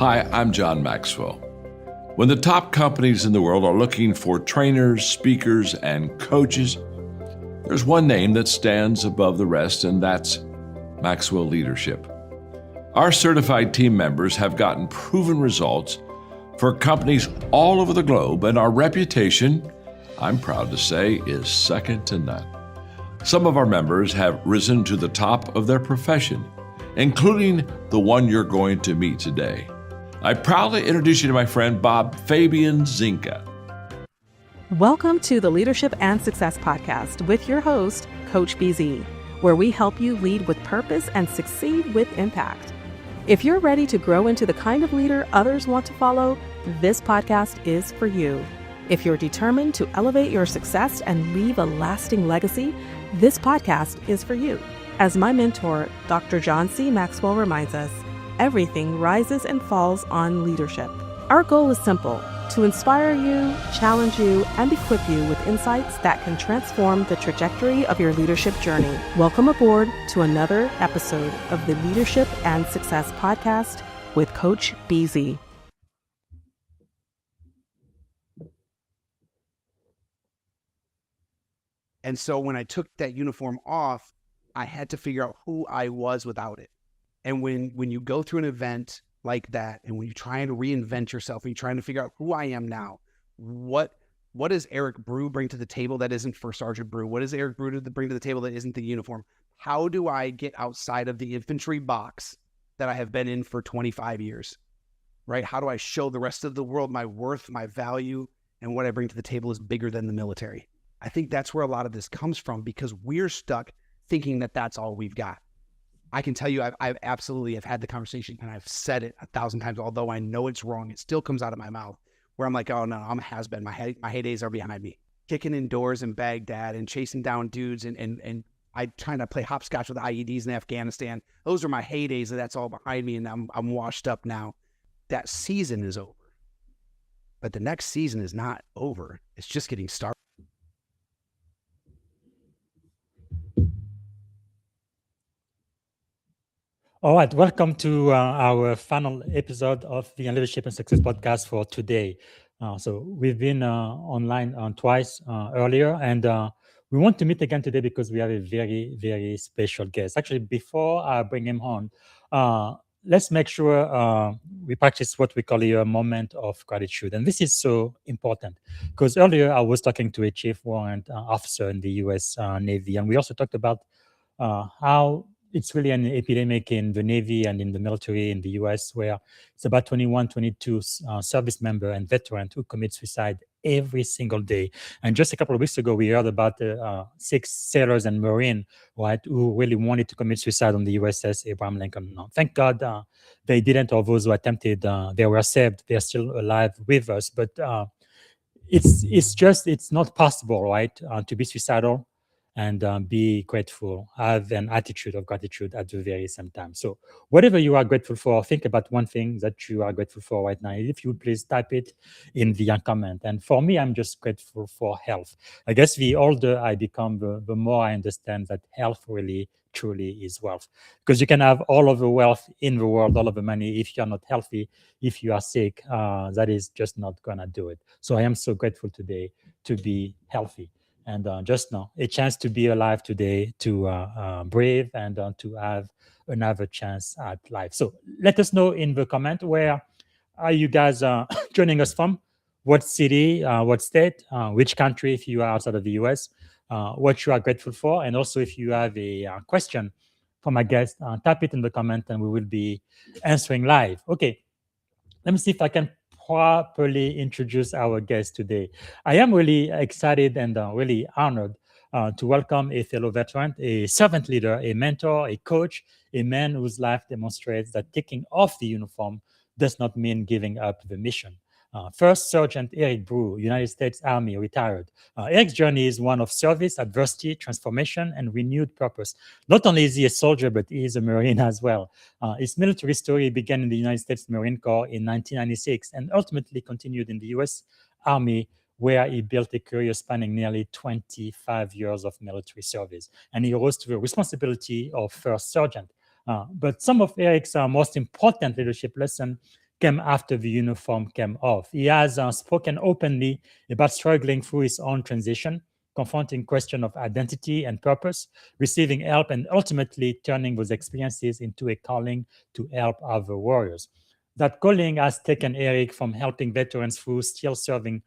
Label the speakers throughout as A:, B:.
A: Hi, I'm John Maxwell. When the top companies in the world are looking for trainers, speakers, and coaches, there's one name that stands above the rest, and that's Maxwell Leadership. Our certified team members have gotten proven results for companies all over the globe, and our reputation, I'm proud to say, is second to none. Some of our members have risen to the top of their profession, including the one you're going to meet today. I proudly introduce you to my friend Bob Fabian Zinka.
B: Welcome to the Leadership and Success Podcast with your host, Coach BZ, where we help you lead with purpose and succeed with impact. If you're ready to grow into the kind of leader others want to follow, this podcast is for you. If you're determined to elevate your success and leave a lasting legacy, this podcast is for you. As my mentor, Dr. John C. Maxwell reminds us, everything rises and falls on leadership. Our goal is simple: to inspire you, challenge you, and equip you with insights that can transform the trajectory of your leadership journey. Welcome aboard to another episode of the Leadership and Success Podcast with Coach BZ.
C: And so when I took that uniform off, I had to figure out who I was without it. And when you go through an event like that, and when you're trying to reinvent yourself, and you're trying to figure out who I am now, what does Eric Brew bring to the table that isn't First Sergeant Brew? What does Eric Brew bring to the table that isn't the uniform? How do I get outside of the infantry box that I have been in for 25 years, right? How do I show the rest of the world my worth, my value, and what I bring to the table is bigger than the military? I think that's where a lot of this comes from, because we're stuck thinking that that's all we've got. I can tell you, I've absolutely have had the conversation, and I've said it 1,000 times, although I know it's wrong. It still comes out of my mouth where I'm like, oh no, I'm a has-been. My heydays are behind me. Kicking in doors in Baghdad and chasing down dudes and I trying to play hopscotch with IEDs in Afghanistan. Those are my heydays, and that's all behind me, and I'm washed up now. That season is over. But the next season is not over. It's just getting started.
D: All right, welcome to our final episode of the Leadership and Success Podcast for today. So we've been online twice earlier, and we want to meet again today because we have a very, very special guest. Actually, before I bring him on, let's make sure we practice what we call a moment of gratitude. And this is so important because earlier I was talking to a chief warrant officer in the U.S. Navy, and we also talked about how it's really an epidemic in the Navy and in the military in the US, where it's about 21, 22 service member and veteran who commit suicide every single day. And just a couple of weeks ago, we heard about 6 sailors and Marine, right, who really wanted to commit suicide on the USS Abraham Lincoln. No, thank God they didn't, or those who attempted, they were saved. They're still alive with us. But it's not possible, right, to be suicidal and be grateful, have an attitude of gratitude at the very same time. So whatever you are grateful for, think about one thing that you are grateful for right now. If you would please type it in the comment. And for me, I'm just grateful for health. I guess the older I become, the more I understand that health really, truly is wealth. Because you can have all of the wealth in the world, all of the money. If you're not healthy, if you are sick, that is just not gonna do it. So I am so grateful today to be healthy. And just now, a chance to be alive today, to breathe, and to have another chance at life. So let us know in the comment, where are you guys joining us from? What city, what state, which country, if you are outside of the US, what you are grateful for. And also, if you have a question for my guest, type it in the comment and we will be answering live. Okay, let me see if I can properly introduce our guest today. I am really excited and really honored to welcome a fellow veteran, a servant leader, a mentor, a coach, a man whose life demonstrates that taking off the uniform does not mean giving up the mission. First Sergeant Eric Brew, United States Army, retired. Eric's journey is one of service, adversity, transformation, and renewed purpose. Not only is he a soldier, but he is a Marine as well. His military story began in the United States Marine Corps in 1996 and ultimately continued in the U.S. Army, where he built a career spanning nearly 25 years of military service. And he rose to the responsibility of First Sergeant. But some of Eric's most important leadership lessons came after the uniform came off. He has spoken openly about struggling through his own transition, confronting question of identity and purpose, receiving help, and ultimately turning those experiences into a calling to help other warriors. That calling has taken Eric from helping veterans through still serving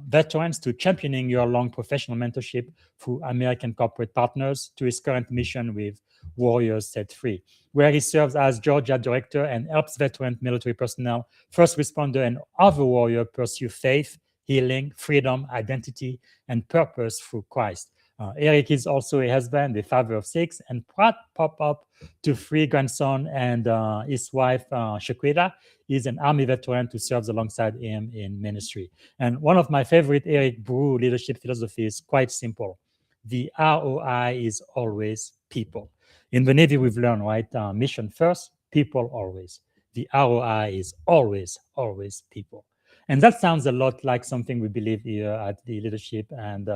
D: veterans to championing year-long professional mentorship through American corporate partners to his current mission with Warriors Set Free, where he serves as Georgia director and helps veteran military personnel, first responder, and other warrior pursue faith, healing, freedom, identity, and purpose through Christ. Eric is also a husband, a father of 6, and proud pop-up to 3 grandsons, and his wife, Shaquita, is an Army veteran who serves alongside him in ministry. And one of my favorite Eric Brew leadership philosophy is quite simple. The ROI is always people. In the Navy, we've learned, right? Mission first, people always. The ROI is always, always people. And that sounds a lot like something we believe here at the Leadership and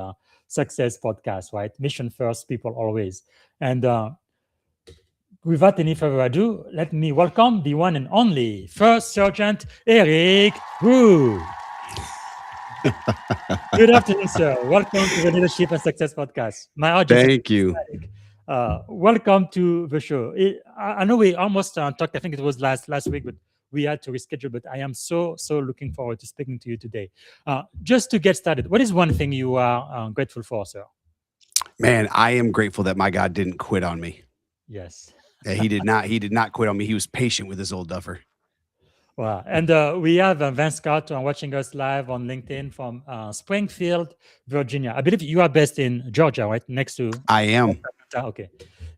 D: Success podcast, right? Mission first, people always. And without any further ado, let me welcome the one and only First Sergeant Eric Brew. Good afternoon, sir. Welcome to the Leadership and Success podcast. My audience.
E: Thank you.
D: Welcome to the show. I know we almost talked, I think it was last week, but we had to reschedule. But I am so looking forward to speaking to you today. Just to get started, what is one thing you are grateful for, sir?
E: Man, I am grateful that my God didn't quit on me.
D: Yes.
E: He did not quit on me. He was patient with this old duffer.
D: Wow. And we have Vance Scott watching us live on LinkedIn from Springfield, Virginia. I believe you are based in Georgia, right? Next to...
E: I am.
D: Okay.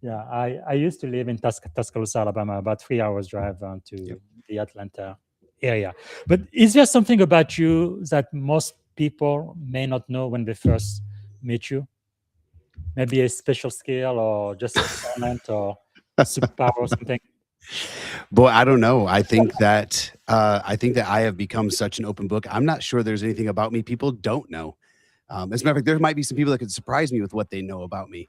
D: Yeah, I used to live in Tuscaloosa, Alabama, about 3 hours drive to the Atlanta area. But is there something about you that most people may not know when they first meet you? Maybe a special skill or just a talent or superpower or something?
E: Boy, I don't know. I think that I have become such an open book. I'm not sure there's anything about me people don't know. As a matter of fact, there might be some people that could surprise me with what they know about me.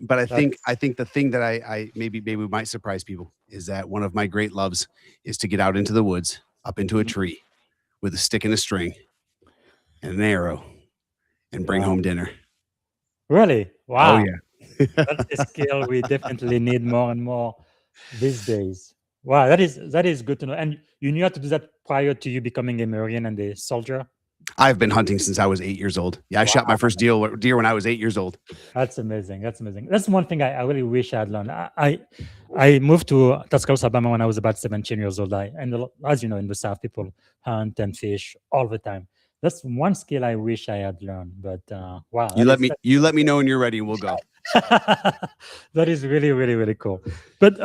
E: But I think the thing that I maybe might surprise people is that one of my great loves is to get out into the woods, up into a tree, with a stick and a string, and an arrow, and bring home dinner.
D: Really? Wow.
E: Oh yeah.
D: That's a skill we definitely need more and more these days. Wow, that is good to know. And you knew how to do that prior to you becoming a Marine and a soldier?
E: I've been hunting since I was 8 years old. Yeah, I shot my first deer when I was 8 years old.
D: That's amazing. That's one thing I really wish I had learned. I moved to Tuscaloosa, Alabama when I was about 17 years old. And as you know, in the South, people hunt and fish all the time. That's one skill I wish I had learned. But wow.
E: You let me know when you're ready and we'll go.
D: That is really, really, really cool. But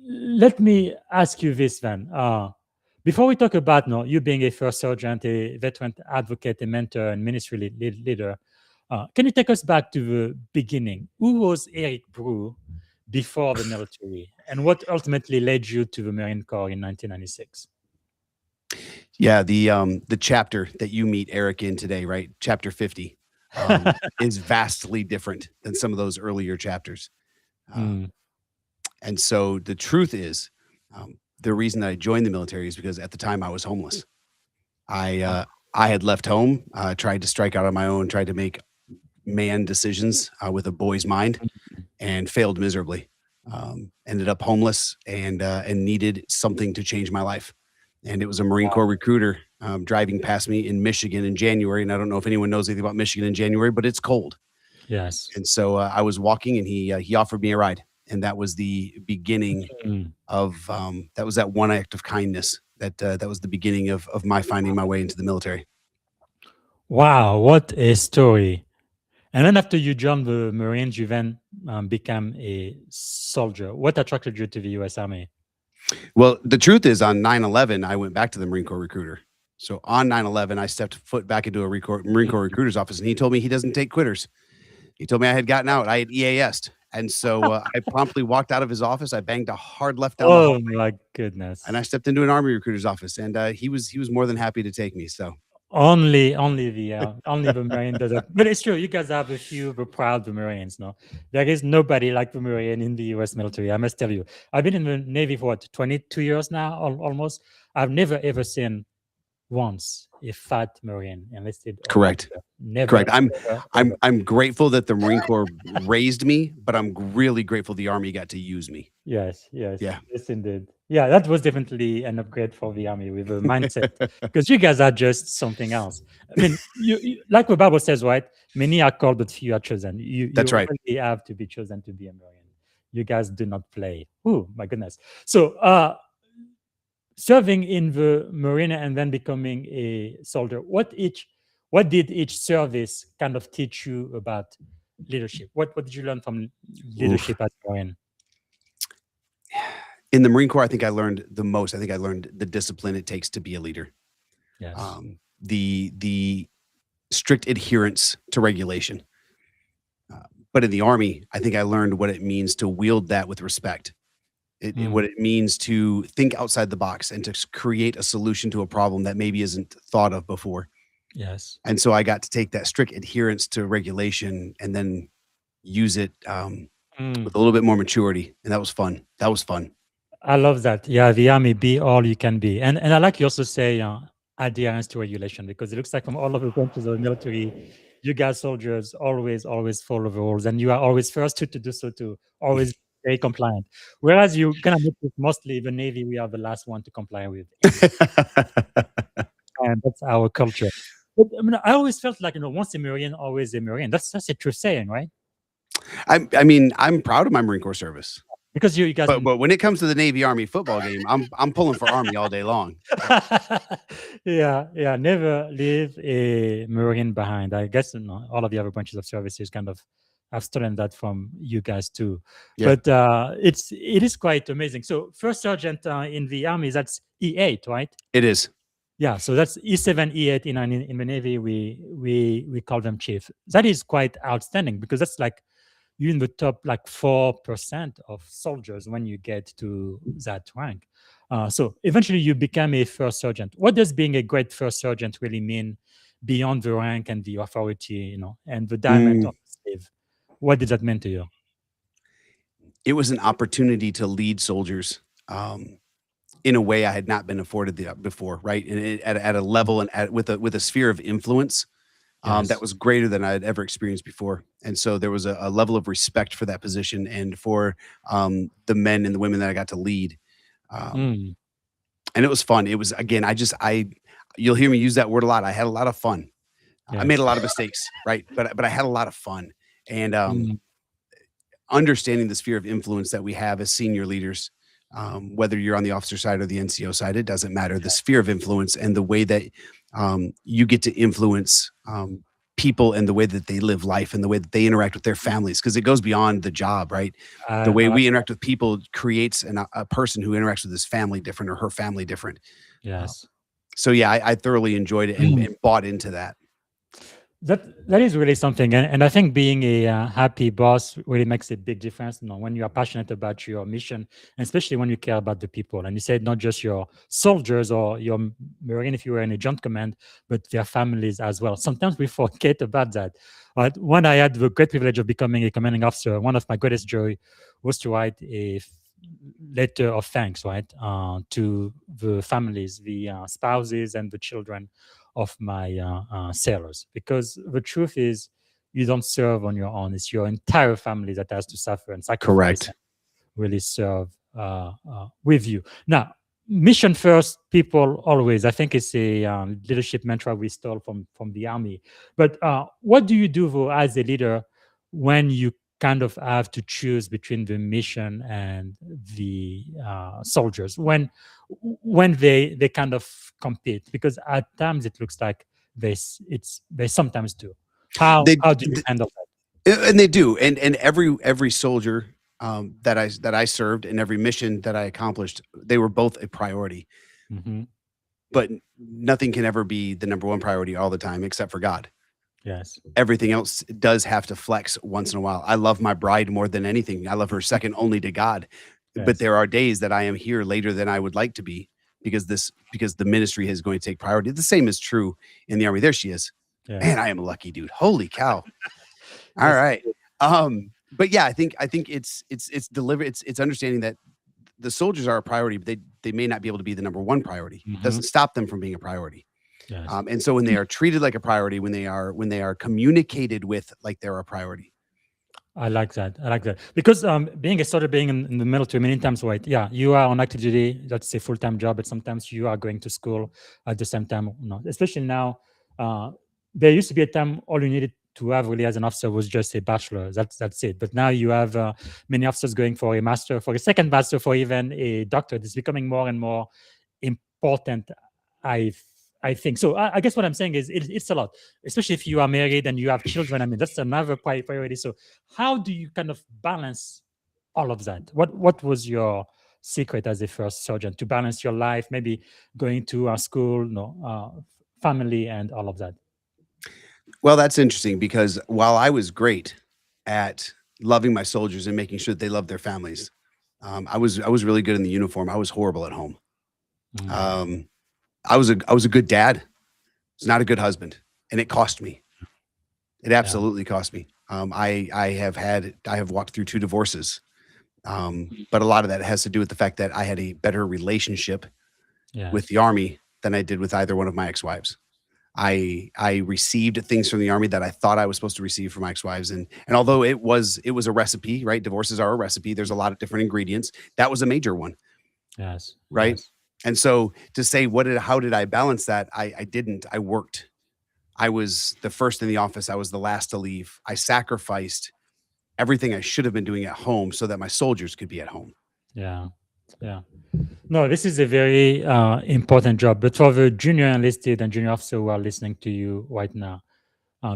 D: let me ask you this then. Before we talk about you being a first sergeant, a veteran advocate, a mentor, and ministry leader, can you take us back to the beginning? Who was Eric Brew before the military, and what ultimately led you to the Marine Corps in 1996?
E: Yeah, the chapter that you meet Eric in today, right? Chapter 50, is vastly different than some of those earlier chapters. And so the truth is, the reason that I joined the military is because at the time I was homeless. I had left home, tried to strike out on my own, tried to make man decisions with a boy's mind, and failed miserably. Ended up homeless and needed something to change my life. And it was a Marine Corps recruiter driving past me in Michigan in January. And I don't know if anyone knows anything about Michigan in January, but it's cold.
D: Yes.
E: And so I was walking, and he offered me a ride. And that was the beginning of that was that one act of kindness that was the beginning of my finding my way into the military.
D: Wow, what a story! And then after you joined the Marines, you then became a soldier. What attracted you to the U.S. Army?
E: Well, the truth is, on 9/11, I went back to the Marine Corps recruiter. So on 9/11, I stepped foot back into a Marine Corps recruiter's office, and he told me he doesn't take quitters. He told me I had gotten out. I had EAS'd. And so I promptly walked out of his office. I banged a hard left down the hallway.
D: Oh my goodness!
E: And I stepped into an Army recruiter's office, and he was more than happy to take me. So
D: Only the Marine does it. But it's true. You guys have a few the proud the Marines. No, there is nobody like the Marine in the U.S. military. I must tell you. I've been in the Navy for what 22 years now, almost. I've never ever seen once a fat Marine enlisted or
E: Correct.
D: officer. Never,
E: Correct. I'm
D: ever,
E: I'm
D: ever.
E: I'm grateful that the Marine Corps raised me, but I'm really grateful the Army got to use me.
D: Yes,
E: Yeah.
D: yes, indeed. Yeah, that was definitely an upgrade for the Army with the mindset because you guys are just something else. I mean, like the Bible says, right? Many are called, but few are chosen.
E: That's
D: You
E: right.
D: really have to be chosen to be a Marine. You guys do not play. Oh my goodness! So, serving in the Marine and then becoming a soldier. What did each service kind of teach you about leadership? What did you learn from
E: Oof.
D: leadership as a Marine?
E: In the Marine Corps, I think I learned the most. I think I learned the discipline it takes to be a leader.
D: Yes.
E: The strict adherence to regulation. But in the Army, I think I learned what it means to wield that with respect. What it means to think outside the box and to create a solution to a problem that maybe isn't thought of before.
D: Yes.
E: And so I got to take that strict adherence to regulation and then use it with a little bit more maturity. And that was fun. That was fun.
D: I love that. Yeah, the Army, be all you can be. And I like you also say adherence to regulation, because it looks like from all of the branches of the military, you guys soldiers always follow the rules, and you are always first to do so too, always very compliant. Whereas you're gonna notice mostly the Navy, we are the last one to comply with. And that's our culture. But I mean, I always felt like, once a Marine, always a Marine. That's a true saying, right?
E: I mean, I'm proud of my Marine Corps service.
D: Because you guys,
E: but when it comes to the Navy Army football game, I'm pulling for Army all day long.
D: yeah, never leave a Marine behind. I guess all of the other branches of services kind of have stolen that from you guys too.
E: Yeah.
D: But it is quite amazing. So first sergeant in the Army, that's E8, right?
E: It is.
D: Yeah, so that's E7, E8 in the Navy. We call them chief. That is quite outstanding, because that's like you're in the top like 4% of soldiers when you get to that rank. So eventually you become a first sergeant. What does being a great first sergeant really mean beyond the rank and the authority, and the diamond of the sleeve? What did that mean to you?
E: It was an opportunity to lead soldiers in a way I had not been afforded before, right? And at a level and with a sphere of influence that was greater than I had ever experienced before. And so there was a level of respect for that position and for the men and the women that I got to lead. And it was fun. It was, again, you'll hear me use that word a lot. I had a lot of fun. Yes. I made a lot of mistakes, right? But I had a lot of fun. And understanding the sphere of influence that we have as senior leaders, whether you're on the officer side or the NCO side, it doesn't matter. The sphere of influence and the way that you get to influence people and the way that they live life and the way that they interact with their families, because it goes beyond the job, right? The way we interact with people creates a person who interacts with his family different or her family different.
D: Yes.
E: So yeah, I thoroughly enjoyed it and bought into that.
D: That is really something, and I think being a happy boss really makes a big difference. When you are passionate about your mission, and especially when you care about the people. And you said not just your soldiers or your Marine if you were in a joint command, but their families as well. Sometimes we forget about that. But when I had the great privilege of becoming a commanding officer, one of my greatest joy was to write a letter of thanks, right, to the families, the spouses, and the children of my sailors, because the truth is you don't serve on your own. It's your entire family that has to suffer and sacrifice.
E: Correct.
D: And really serve with you. Now, mission first, people always. I think it's a leadership mantra we stole from the Army. But what do you do though as a leader when you kind of have to choose between the mission and the soldiers, when they kind of compete? Because at times it looks like they sometimes do. How do you handle that?
E: And they do. And every soldier that I served and every mission that I accomplished, they were both a priority.
D: Mm-hmm.
E: But nothing can ever be the number one priority all the time, except for God.
D: Yes.
E: Everything else does have to flex once in a while. I love my bride more than anything. I love her second only to God. Yes. But there are days that I am here later than I would like to be. because the ministry is going to take priority. The same is true in the Army. There she is.
D: Yeah.
E: Man, I am a lucky dude. Holy cow. All
D: Yes.
E: right. But yeah, I think it's understanding that the soldiers are a priority, but they may not be able to be the number one priority. It doesn't stop them from being a priority.
D: Yes.
E: And so when they are treated like a priority, when they are communicated with like they're a priority.
D: I like that. Because being a soldier, being in the military, many times, right? Yeah, you are on active duty. That's a full-time job, but sometimes you are going to school at the same time. Especially now, there used to be a time all you needed to have really as an officer was just a bachelor. That's it. But now you have many officers going for a master, for a second master, for even a doctorate. It's becoming more and more important. I think so. I guess what I'm saying is it's a lot, especially if you are married and you have children. I mean, that's another priority. So, how do you kind of balance all of that? What was your secret as a first sergeant to balance your life, maybe going to school, family, and all of that?
E: Well, that's interesting because while I was great at loving my soldiers and making sure that they loved their families, I was really good in the uniform. I was horrible at home. I was a good dad. I was not a good husband, and it cost me. It absolutely cost me. I have walked through 2 divorces, but a lot of that has to do with the fact that I had a better relationship with the Army than I did with either one of my ex-wives. I received things from the Army that I thought I was supposed to receive from my ex-wives, and although it was a recipe, right? Divorces are a recipe. There's a lot of different ingredients. That was a major one.
D: Yes.
E: Right.
D: Yes.
E: And so to say, how did I balance that? I didn't. I worked. I was the first in the office. I was the last to leave. I sacrificed everything I should have been doing at home so that my soldiers could be at home.
D: Yeah. No, this is a very important job. But for the junior enlisted and junior officer who are listening to you right now,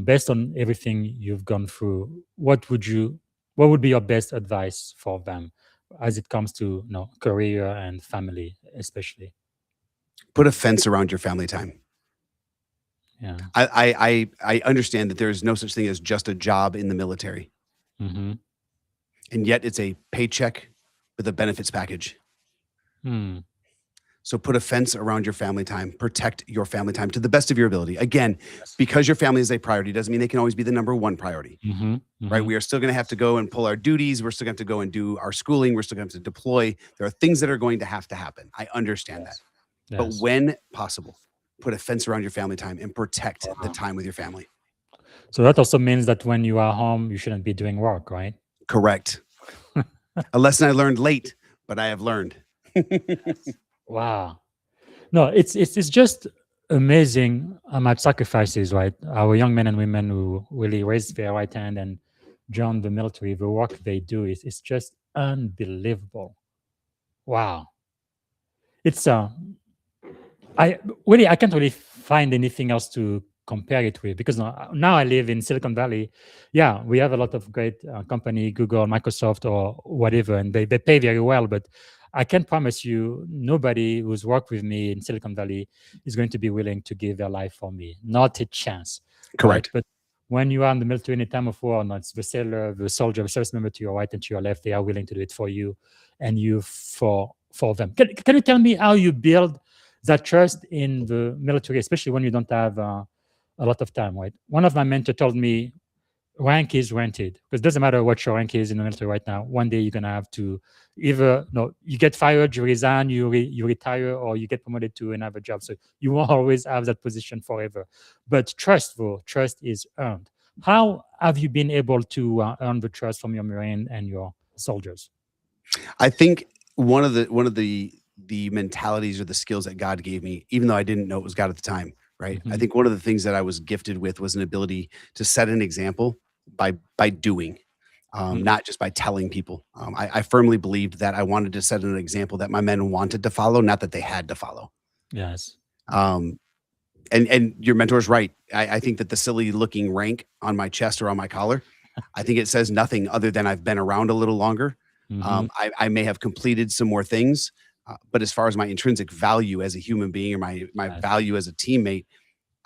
D: based on everything you've gone through, what would be your best advice for them as it comes to career and family, especially?
E: Put a fence around your family time.
D: Yeah.
E: I understand that there is no such thing as just a job in the military. And yet it's a paycheck with a benefits package. So put a fence around your family time. Protect your family time to the best of your ability. Again, because your family is a priority doesn't mean they can always be the number one priority. Right? We are still going to have to go and pull our duties. We're still going to have to go and do our schooling. We're still going to have to deploy. There are things that are going to have to happen. I understand that. But when possible, put a fence around your family time and protect the time with your family.
D: So that also means that when you are home, you shouldn't be doing work, right?
E: Correct. A lesson I learned late, but I have learned.
D: Wow. No, it's just amazing how much sacrifices, right? Our young men and women who really raised their right hand and joined the military, the work they do is just unbelievable. Wow. It's I can't really find anything else to compare it with because now I live in Silicon Valley. Yeah, we have a lot of great company, Google, Microsoft, or whatever, and they pay very well. But I can promise you, nobody who's worked with me in Silicon Valley is going to be willing to give their life for me. Not a chance.
E: Correct.
D: Right? But when you are in the military in a time of war, it's the sailor, the soldier, the service member to your right and to your left. They are willing to do it for you, and you for them. Can you tell me how you build that trust in the military, especially when you don't have a lot of time, right? One of my mentors told me, rank is rented, because it doesn't matter what your rank is in the military right now. One day you're going to have to either, you get fired, you resign, you retire, or you get promoted to another job. So you won't always have that position forever. But trust is earned. How have you been able to earn the trust from your Marine and your soldiers?
E: I think one of the mentalities or the skills that God gave me, even though I didn't know it was God at the time, right? I think one of the things that I was gifted with was an ability to set an example by doing, not just by telling people. I firmly believed that I wanted to set an example that my men wanted to follow, not that they had to follow.
D: Yes.
E: And your mentor's right. I think that the silly looking rank on my chest or on my collar, I think it says nothing other than I've been around a little longer. I may have completed some more things, but as far as my intrinsic value as a human being or my value as a teammate,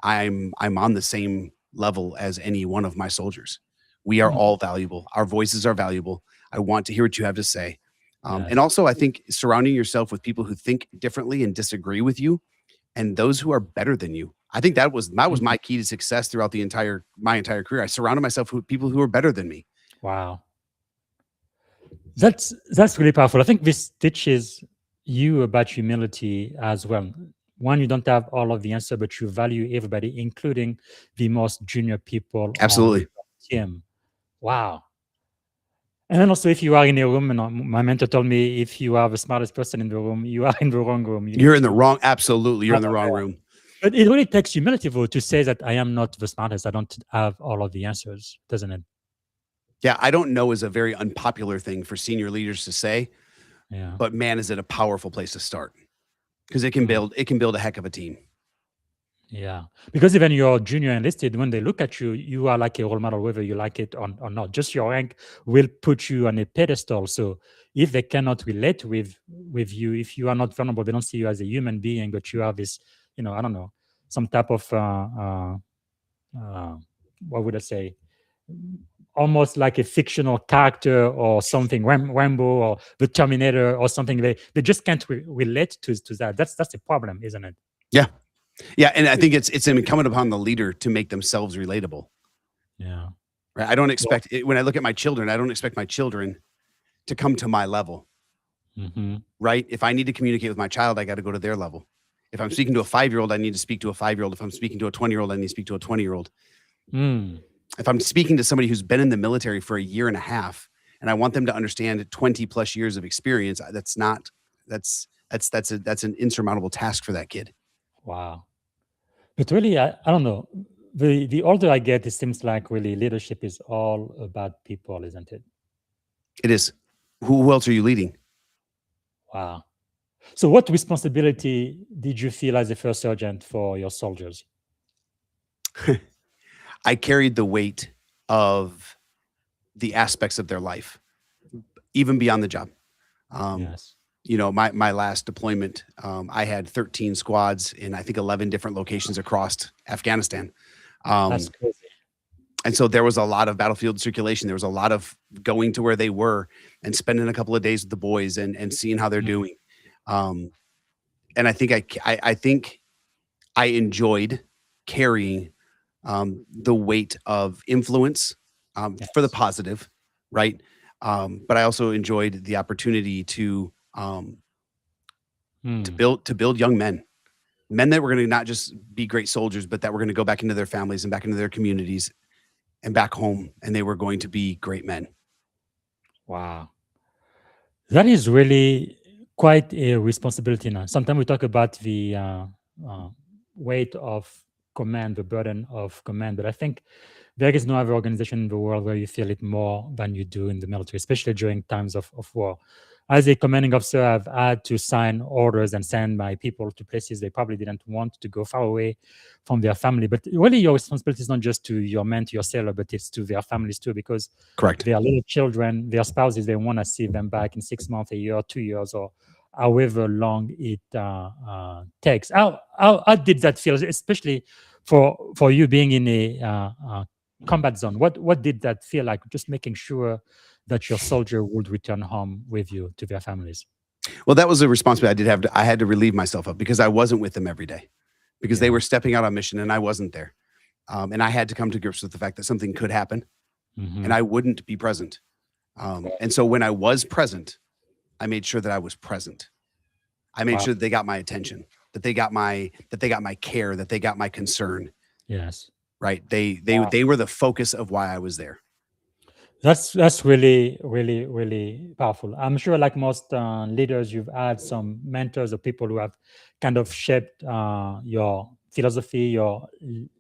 E: I'm on the same level as any one of my soldiers. We are all valuable. Our voices are valuable. I want to hear what you have to say. And
D: Yes.
E: also, I think surrounding yourself with people who think differently and disagree with you, and those who are better than you. I think that was
D: Mhm.
E: my key to success throughout my entire career. I surrounded myself with people who are better than me.
D: Wow. That's really powerful. I think this teaches you about humility as well. One, you don't have all of the answer, but you value everybody, including the most junior people on
E: Absolutely.
D: your team. Wow. And then also, if you are in a room, and my mentor told me, if you are the smartest person in the room, you are in the wrong room. You need
E: You're in the
D: to
E: wrong. Absolutely, you're in
D: not
E: the wrong
D: aware.
E: room.
D: But it really takes humility, though, to say that I am not the smartest. I don't have all of the answers, doesn't it?
E: Yeah, I don't know is a very unpopular thing for senior leaders to say,
D: Yeah.
E: but man, is it a powerful place to start because
D: Mm.
E: it can build a heck of a team.
D: Yeah, because even your junior enlisted, when they look at you, you are like a role model, whether you like it or not. Just your rank will put you on a pedestal. So if they cannot relate with you, if you are not vulnerable, they don't see you as a human being, but you have this, I don't know, some type of uh, what would I say? Almost like a fictional character or something, Rambo or the Terminator or something. They just can't relate to that. That's a problem, isn't it?
E: Yeah, yeah, and I think it's incumbent upon the leader to make themselves relatable.
D: Yeah.
E: Right? I don't
D: Yeah.
E: expect when I look at my children, I don't expect my children to come to my level.
D: Hmm.
E: Right? If I need to communicate with my child, I got to go to their level. If I'm speaking to a 5-year-old, I need to speak to a 5-year-old. If I'm speaking to a 20-year-old, I need to speak to a 20-year-old.
D: Mm.
E: If I'm speaking to somebody who's been in the military for a year and a half, and I want them to understand 20 plus years of experience, that's an insurmountable task for that kid.
D: Wow. But really, I don't know. The older I get, it seems like really leadership is all about people, isn't it?
E: It is. Who else are you leading?
D: Wow. So, what responsibility did you feel as a first sergeant for your soldiers?
E: I carried the weight of the aspects of their life, even beyond the job. Um,
D: Yes,
E: my last deployment, I had 13 squads in I think 11 different locations across Afghanistan.
D: that's
E: Um,
D: crazy.
E: and so there was a lot of battlefield circulation. There was a lot of going to where they were and spending a couple of days with the boys and seeing how they're
D: Mm.
E: doing. Um, and I think I think I enjoyed carrying the weight of influence for the
D: Yes.
E: positive, right? But I also enjoyed the opportunity
D: Mm.
E: to build young men that were going to not just be great soldiers, but that were going to go back into their families and back into their communities and back home, and they were going to be great men.
D: Wow. That is really quite a responsibility now. Sometimes we talk about the uh, weight of command, the burden of command, but I think there is no other organization in the world where you feel it more than you do in the military, especially during times of war. As a commanding officer, I've had to sign orders and send my people to places they probably didn't want to go far away from their family. But really, your responsibility is not just to your men, to your sailor, but it's to their families too, because
E: Correct.
D: their little children, their spouses, they want to see them back in 6 months, a year, 2 years, or however long it takes. How did that feel, especially for you being in a combat zone? What did that feel like? Just making sure that your soldier would return home with you to their families.
E: Well, that was a responsibility I did have. I had to relieve myself of because I wasn't with them every day because they
D: Yeah.
E: were stepping out on mission and I wasn't there. And I had to come to grips with the fact that something could happen and
D: Hmm.
E: I wouldn't be present. And so when I was present, I made sure that I was present. I made
D: Wow.
E: sure that they got my attention, that they got my care, that they got my concern.
D: Yes.
E: Right?
D: Wow.
E: They were the focus of why I was there.
D: That's really really really powerful. I'm sure, like most leaders, you've had some mentors or people who have kind of shaped your philosophy, your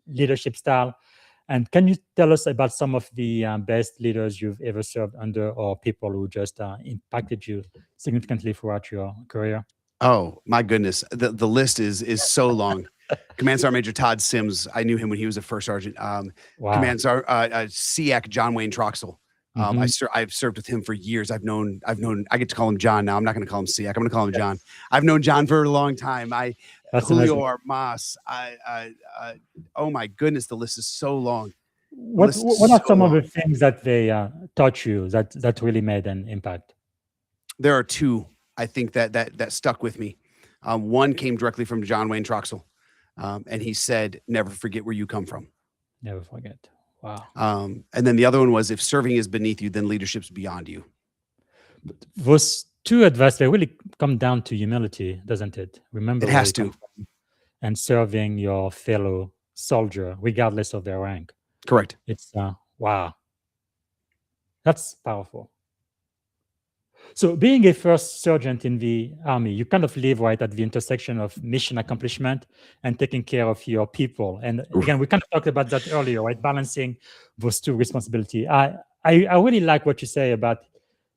D: leadership style. And can you tell us about some of the best leaders you've ever served under, or people who just impacted you significantly throughout your career?
E: Oh my goodness, the list is so long. Command Sergeant Major Todd Sims, I knew him when he was a first sergeant.
D: Wow.
E: Command Sergeant SEAC John Wayne Troxel.
D: Hmm.
E: I've served with him for years. I've known. I get to call him John now. I'm not going to call him SEAC. I'm going to call him John. I've known John for a long time.
D: That's
E: Julio
D: amazing.
E: Armas. Oh my goodness, the list is so long. The
D: What
E: list is
D: what are
E: so
D: some of
E: long.
D: the things that they taught you that really made an impact?
E: There are two I think that stuck with me. One came directly from John Wayne Troxel, and he said, "Never forget where you come from."
D: Never forget. Wow.
E: And then the other one was, "If serving is beneath you, then leadership's beyond you."
D: Those two advice, they really come down to humility, doesn't it? Remember
E: It
D: where
E: has
D: you come
E: to.
D: from and serving your fellow soldier, regardless of their rank.
E: Correct.
D: It's wow, that's powerful. So, being a first sergeant in the army, you kind of live right at the intersection of mission accomplishment and taking care of your people. And
E: Oof.
D: again, we kind of talked about that earlier, right? Balancing those two responsibility. I really like what you say about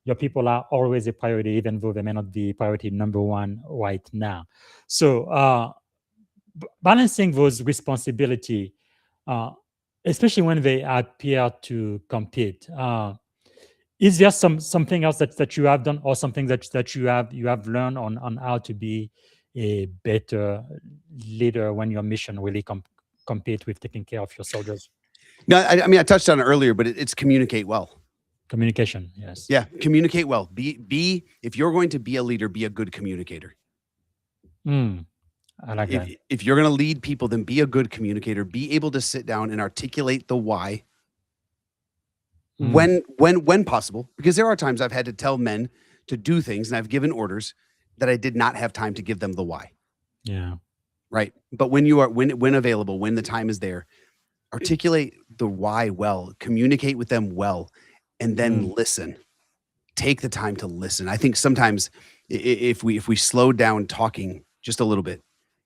D: your people are always a priority, even though they may not be priority number one right now. So, balancing those responsibility, uh, especially when they appear to compete. Is there something else that you have done, or something that you have learned on how to be a better leader when your mission really compete with taking care of your soldiers?
E: No, I mean I touched on it earlier, but it's communicate well.
D: Communication, yes.
E: Yeah, communicate well. Be if you're going to be a leader, be a good communicator.
D: I like that.
E: If you're going to lead people, then be a good communicator. Be able to sit down and articulate the why when possible, because there are times I've had to tell men to do things and I've given orders that I did not have time to give them the why.
D: Yeah.
E: Right. But when available, when the time is there, articulate the why well, communicate with them well, and then listen. Take the time to listen. I think sometimes if we slow down talking just a little bit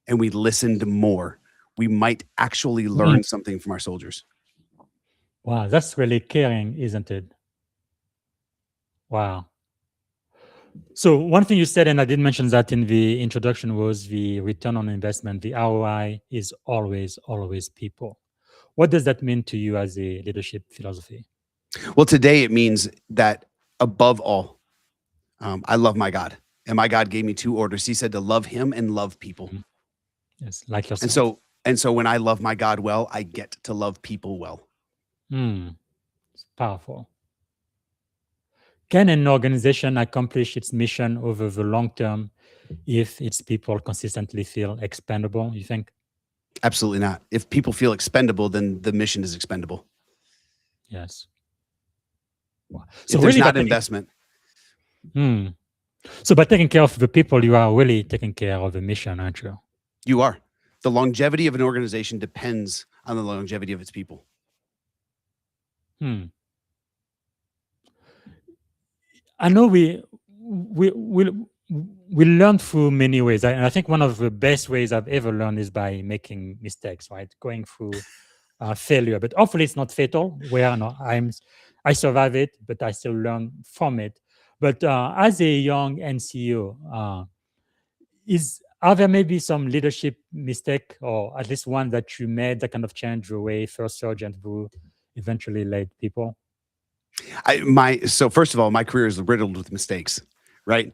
E: and we listened more, we might actually learn something from our soldiers.
D: Wow, that's really caring, isn't it? Wow. So one thing you said, and I did mention that in the introduction, was the return on investment. The ROI is always people. What does that mean to you as a leadership philosophy?
E: Well, today it means that above all, I love my God, and my God gave me two orders. He said to love Him and love people.
D: Yes, like yourself.
E: And so when I love my God well, I get to love people well.
D: It's powerful. Can an organization accomplish its mission over the long term if its people consistently feel expendable, you think?
E: Absolutely not. If people feel expendable, then the mission is expendable.
D: Yes. Wow.
E: So if there's not investment.
D: So by taking care of the people, you are really taking care of the mission, aren't you?
E: You are. The longevity of an organization depends on the longevity of its people.
D: I know we learn through many ways, and I think one of the best ways I've ever learned is by making mistakes, right? Going through failure, but hopefully it's not fatal. Where I survive it, but I still learn from it. But as a young NCO, are there maybe some leadership mistake, or at least one that you made that kind of changed the way first sergeant who eventually led people?
E: So first of all, my career is riddled with mistakes, right?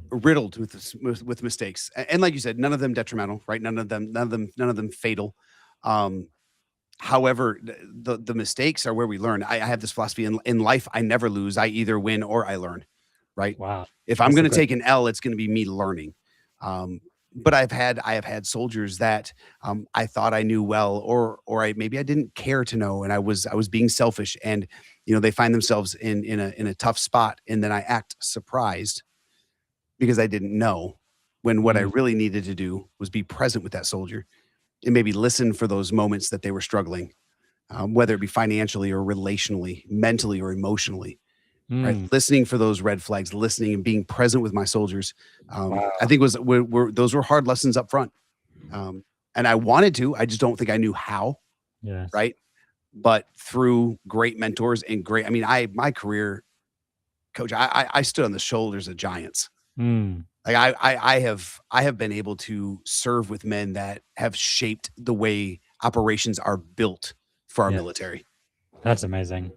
E: Riddled with mistakes, and like you said, none of them detrimental, right? None of them fatal. However, the mistakes are where we learn. I have this philosophy in life: I never lose. I either win or I learn. Right?
D: Wow.
E: If I'm going to take an L, it's going to be me learning. But I have had soldiers that I thought I knew well, or maybe I didn't care to know, and I was being selfish, and they find themselves in a tough spot, and then I act surprised because I didn't know, when what I really needed to do was be present with that soldier and maybe listen for those moments that they were struggling, whether it be financially or relationally, mentally or emotionally. Right, listening for those red flags, listening and being present with my soldiers. I think those were hard lessons up front, and I wanted to. I just don't think I knew how.
D: Yes.
E: Right, but through great mentors and my career, Coach, I stood on the shoulders of giants. Like I have been able to serve with men that have shaped the way operations are built for our military.
D: That's amazing.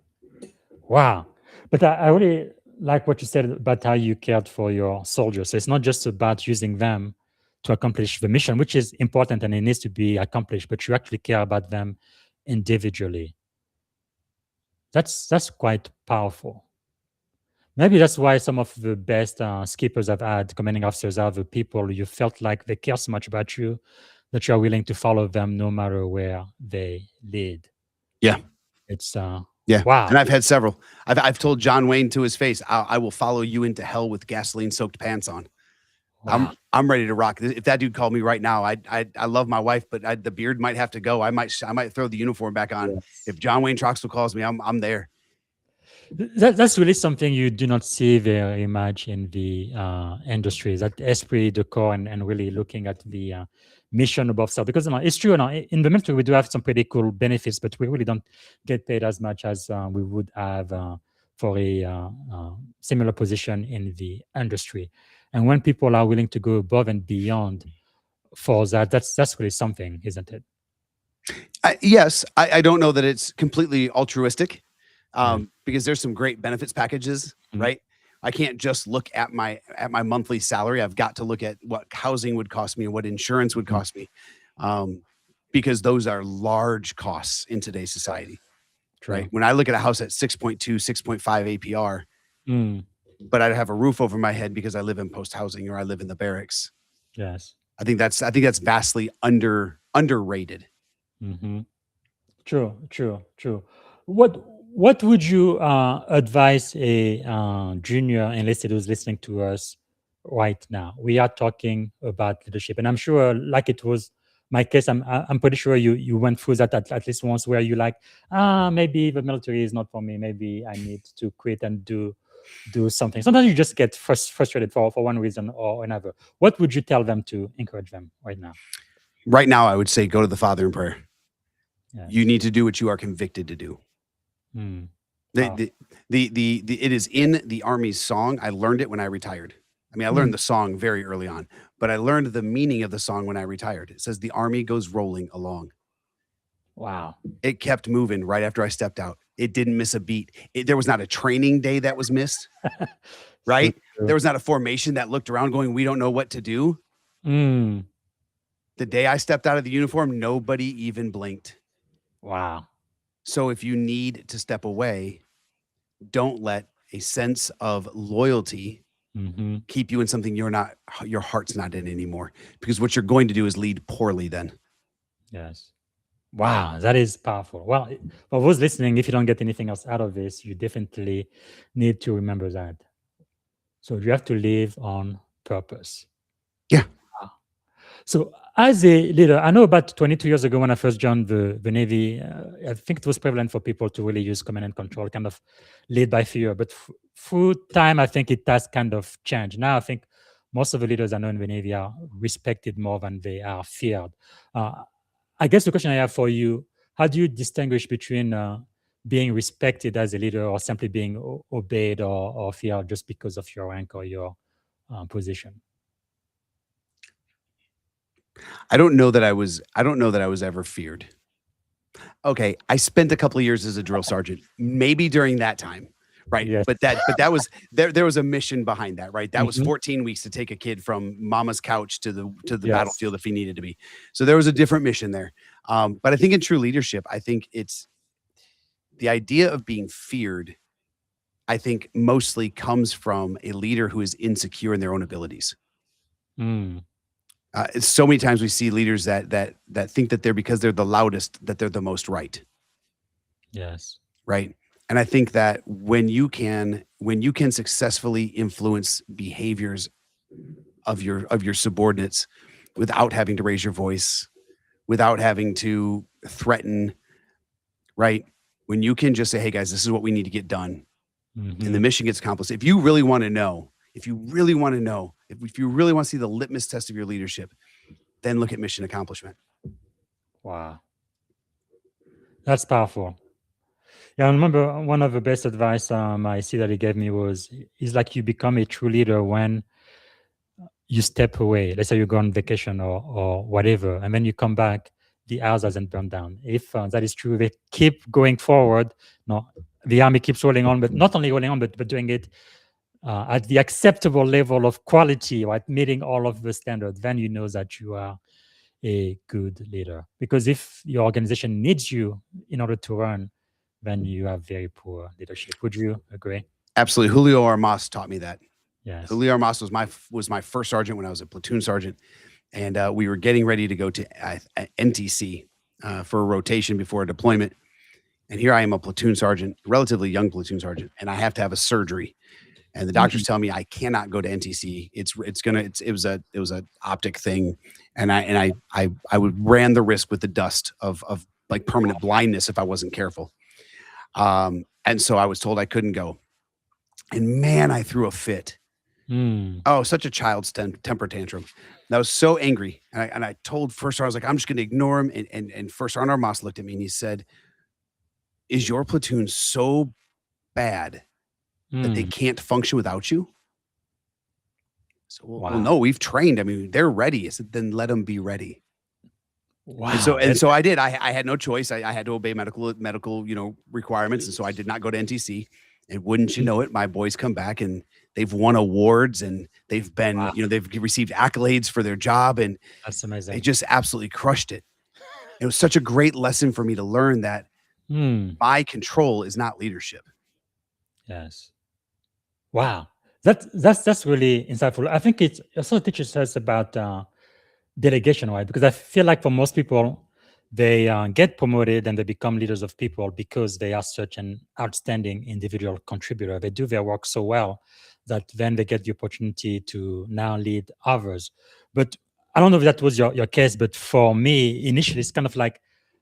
D: Wow. But I really like what you said about how you cared for your soldiers. So it's not just about using them to accomplish the mission, which is important and it needs to be accomplished, but you actually care about them individually. That's quite powerful. Maybe that's why some of the best skippers I've had, commanding officers, are the people you felt like they care so much about you that you are willing to follow them no matter where they lead.
E: Yeah.
D: It's
E: Yeah.
D: wow.
E: And I've had several. I've told John Wayne to his face, I will follow you into hell with gasoline soaked pants on.
D: Wow.
E: I'm ready to rock. If that dude called me right now, I love my wife, but the beard might have to go. I might throw the uniform back on.
D: Yes.
E: If John Wayne Troxel calls me, I'm there.
D: That's really something you do not see very much in the industry. That esprit de corps and really looking at the mission above self. Because it's true, in the military we do have some pretty cool benefits, but we really don't get paid as much as we would have for a similar position in the industry. And when people are willing to go above and beyond for that, that's really something, isn't it?
E: Yes, I don't know that it's completely altruistic,
D: Yeah.
E: because there's some great benefits packages,
D: Mhm.
E: right? I can't just look at my monthly salary. I've got to look at what housing would cost me and what insurance would
D: Mhm.
E: cost me, because those are large costs in today's society, right?
D: True.
E: When I look at a house at 6.2, 6.5 APR,
D: Mm,
E: but I'd have a roof over my head because I live in post housing or I live in the barracks.
D: yes.
E: I think that's vastly underrated.
D: Hmm. True, true, true. What would you advise a junior enlisted who's listening to us right now? We are talking about leadership, and I'm sure, like it was my case, I'm pretty sure you went through that at least once, where you like, maybe the military is not for me. Maybe I need to quit and do something. Sometimes you just get frustrated for one reason or another. What would you tell them to encourage them right now?
E: Right now, I would say go to the Father in prayer. You
D: Yes.
E: need to do what you are convicted to do.
D: Mm.
E: The,
D: Wow.
E: the it is in the Army's song. I learned it when I retired. I mean, I learned the song very early on, but I learned the meaning of the song when I retired. It says the Army goes rolling along.
D: Wow.
E: It kept moving right after I stepped out. It didn't miss a beat. There was not a training day that was missed,
D: So
E: right?
D: true.
E: There was not a formation that looked around going, we don't know what to do.
D: Mm.
E: The day I stepped out of the uniform, nobody even blinked.
D: Wow.
E: So if you need to step away, don't let a sense of loyalty
D: Hmm.
E: keep you in something your heart's not in anymore, because what you're going to do is lead poorly then.
D: Yes. Wow, that is powerful. Well, for those listening, if you don't get anything else out of this, you definitely need to remember that. So you have to live on purpose.
E: Yeah.
D: So, as a leader, I know about 22 years ago when I first joined the Navy, I think it was prevalent for people to really use command and control, kind of lead by fear. But through time, I think it has kind of changed. Now, I think most of the leaders I know in the Navy are respected more than they are feared. Uh, I guess the question I have for you: how do you distinguish between being respected as a leader or simply being obeyed or feared just because of your rank or your position?
E: I don't know that I was ever feared. Okay, I spent a couple of years as a drill sergeant, maybe during that time, right?
D: Yes.
E: But that was there was a mission behind that, right? That was
D: Mhm.
E: 14 weeks to take a kid from mama's couch to the
D: Yes.
E: battlefield if he needed to be. So there was a different mission there. But I think in true leadership, I think it's the idea of being feared, I think mostly comes from a leader who is insecure in their own abilities.
D: Mm.
E: So many times we see leaders that think that they're, because they're the loudest, that they're the most right.
D: Yes.
E: Right. And I think that when you can successfully influence behaviors of your subordinates without having to raise your voice, without having to threaten, right? When you can just say, hey guys, this is what we need to get done, and the
D: Mhm.
E: mission gets accomplished. If you really want to know, if you really want to see the litmus test of your leadership, then look at mission accomplishment.
D: Wow. That's powerful. Yeah, I remember one of the best advice I see that he gave me was, it's like you become a true leader when you step away. Let's say you go on vacation or whatever, and then you come back, the house hasn't burned down. If that is true, they keep going forward. No, the army keeps rolling on, but not only rolling on, but doing it at the acceptable level of quality, right? Meeting all of the standards. Then you know that you are a good leader. Because if your organization needs you in order to run, then you have very poor leadership. Would you agree?
E: Absolutely. Julio Armas taught me that.
D: Yes.
E: Julio Armas was my first sergeant when I was a platoon sergeant, and we were getting ready to go to NTC for a rotation before a deployment. And here I am, a platoon sergeant, relatively young platoon sergeant, and I have to have a surgery. And the doctors tell me I cannot go to NTC. It was a optic thing, and I ran the risk with the dust of like permanent blindness if I wasn't careful. And so I was told I couldn't go. And man, I threw a fit. Oh, such a child's temper tantrum. And I was so angry. And I told First Sergeant, I was like, I'm just going to ignore him. And First Sergeant Armas looked at me and he said, is your platoon so bad that they can't function without you? So, well, no, we've trained. I mean, they're ready. I said, then let them be ready.
D: Wow.
E: And so I did. I had no choice. I had to obey medical, requirements. And so I did not go to NTC. And wouldn't you know it, my boys come back and they've won awards and they've been, they've received accolades for their job. And
D: that's amazing.
E: They just absolutely crushed it. It was such a great lesson for me to learn that my control is not leadership.
D: Yes. Wow. That's really insightful. I think it also teaches us about delegation, right? Because I feel like for most people, they get promoted and they become leaders of people because they are such an outstanding individual contributor. They do their work so well that then they get the opportunity to now lead others. But I don't know if that was your case, but for me, initially, it's kind of like,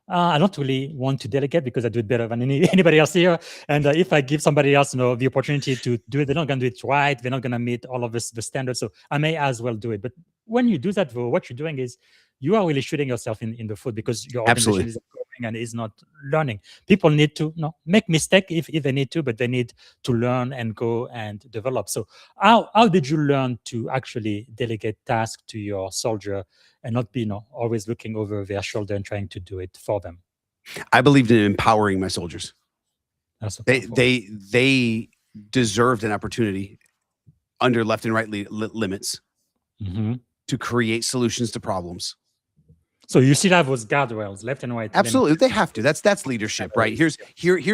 D: I don't really want to delegate because I do it better than anybody else here. And if I give somebody else, the opportunity to do it, they're not going to do it right. They're not going to meet all of the standards. So I may as well do it. But when you do that, though, what you're doing is you are really shooting yourself in the foot because your organization is growing and is not learning. People need to make mistakes if they need to, but they need to learn and go and develop. So how did you learn to actually delegate tasks to your soldier and not be always looking over their shoulder and trying to do it for them?
E: I believed in empowering my soldiers. They deserved an opportunity under left and right limits to create solutions to problems.
D: So you still have those guardrails, left and right.
E: Absolutely,
D: limits.
E: they have to. That's leadership, right? Here's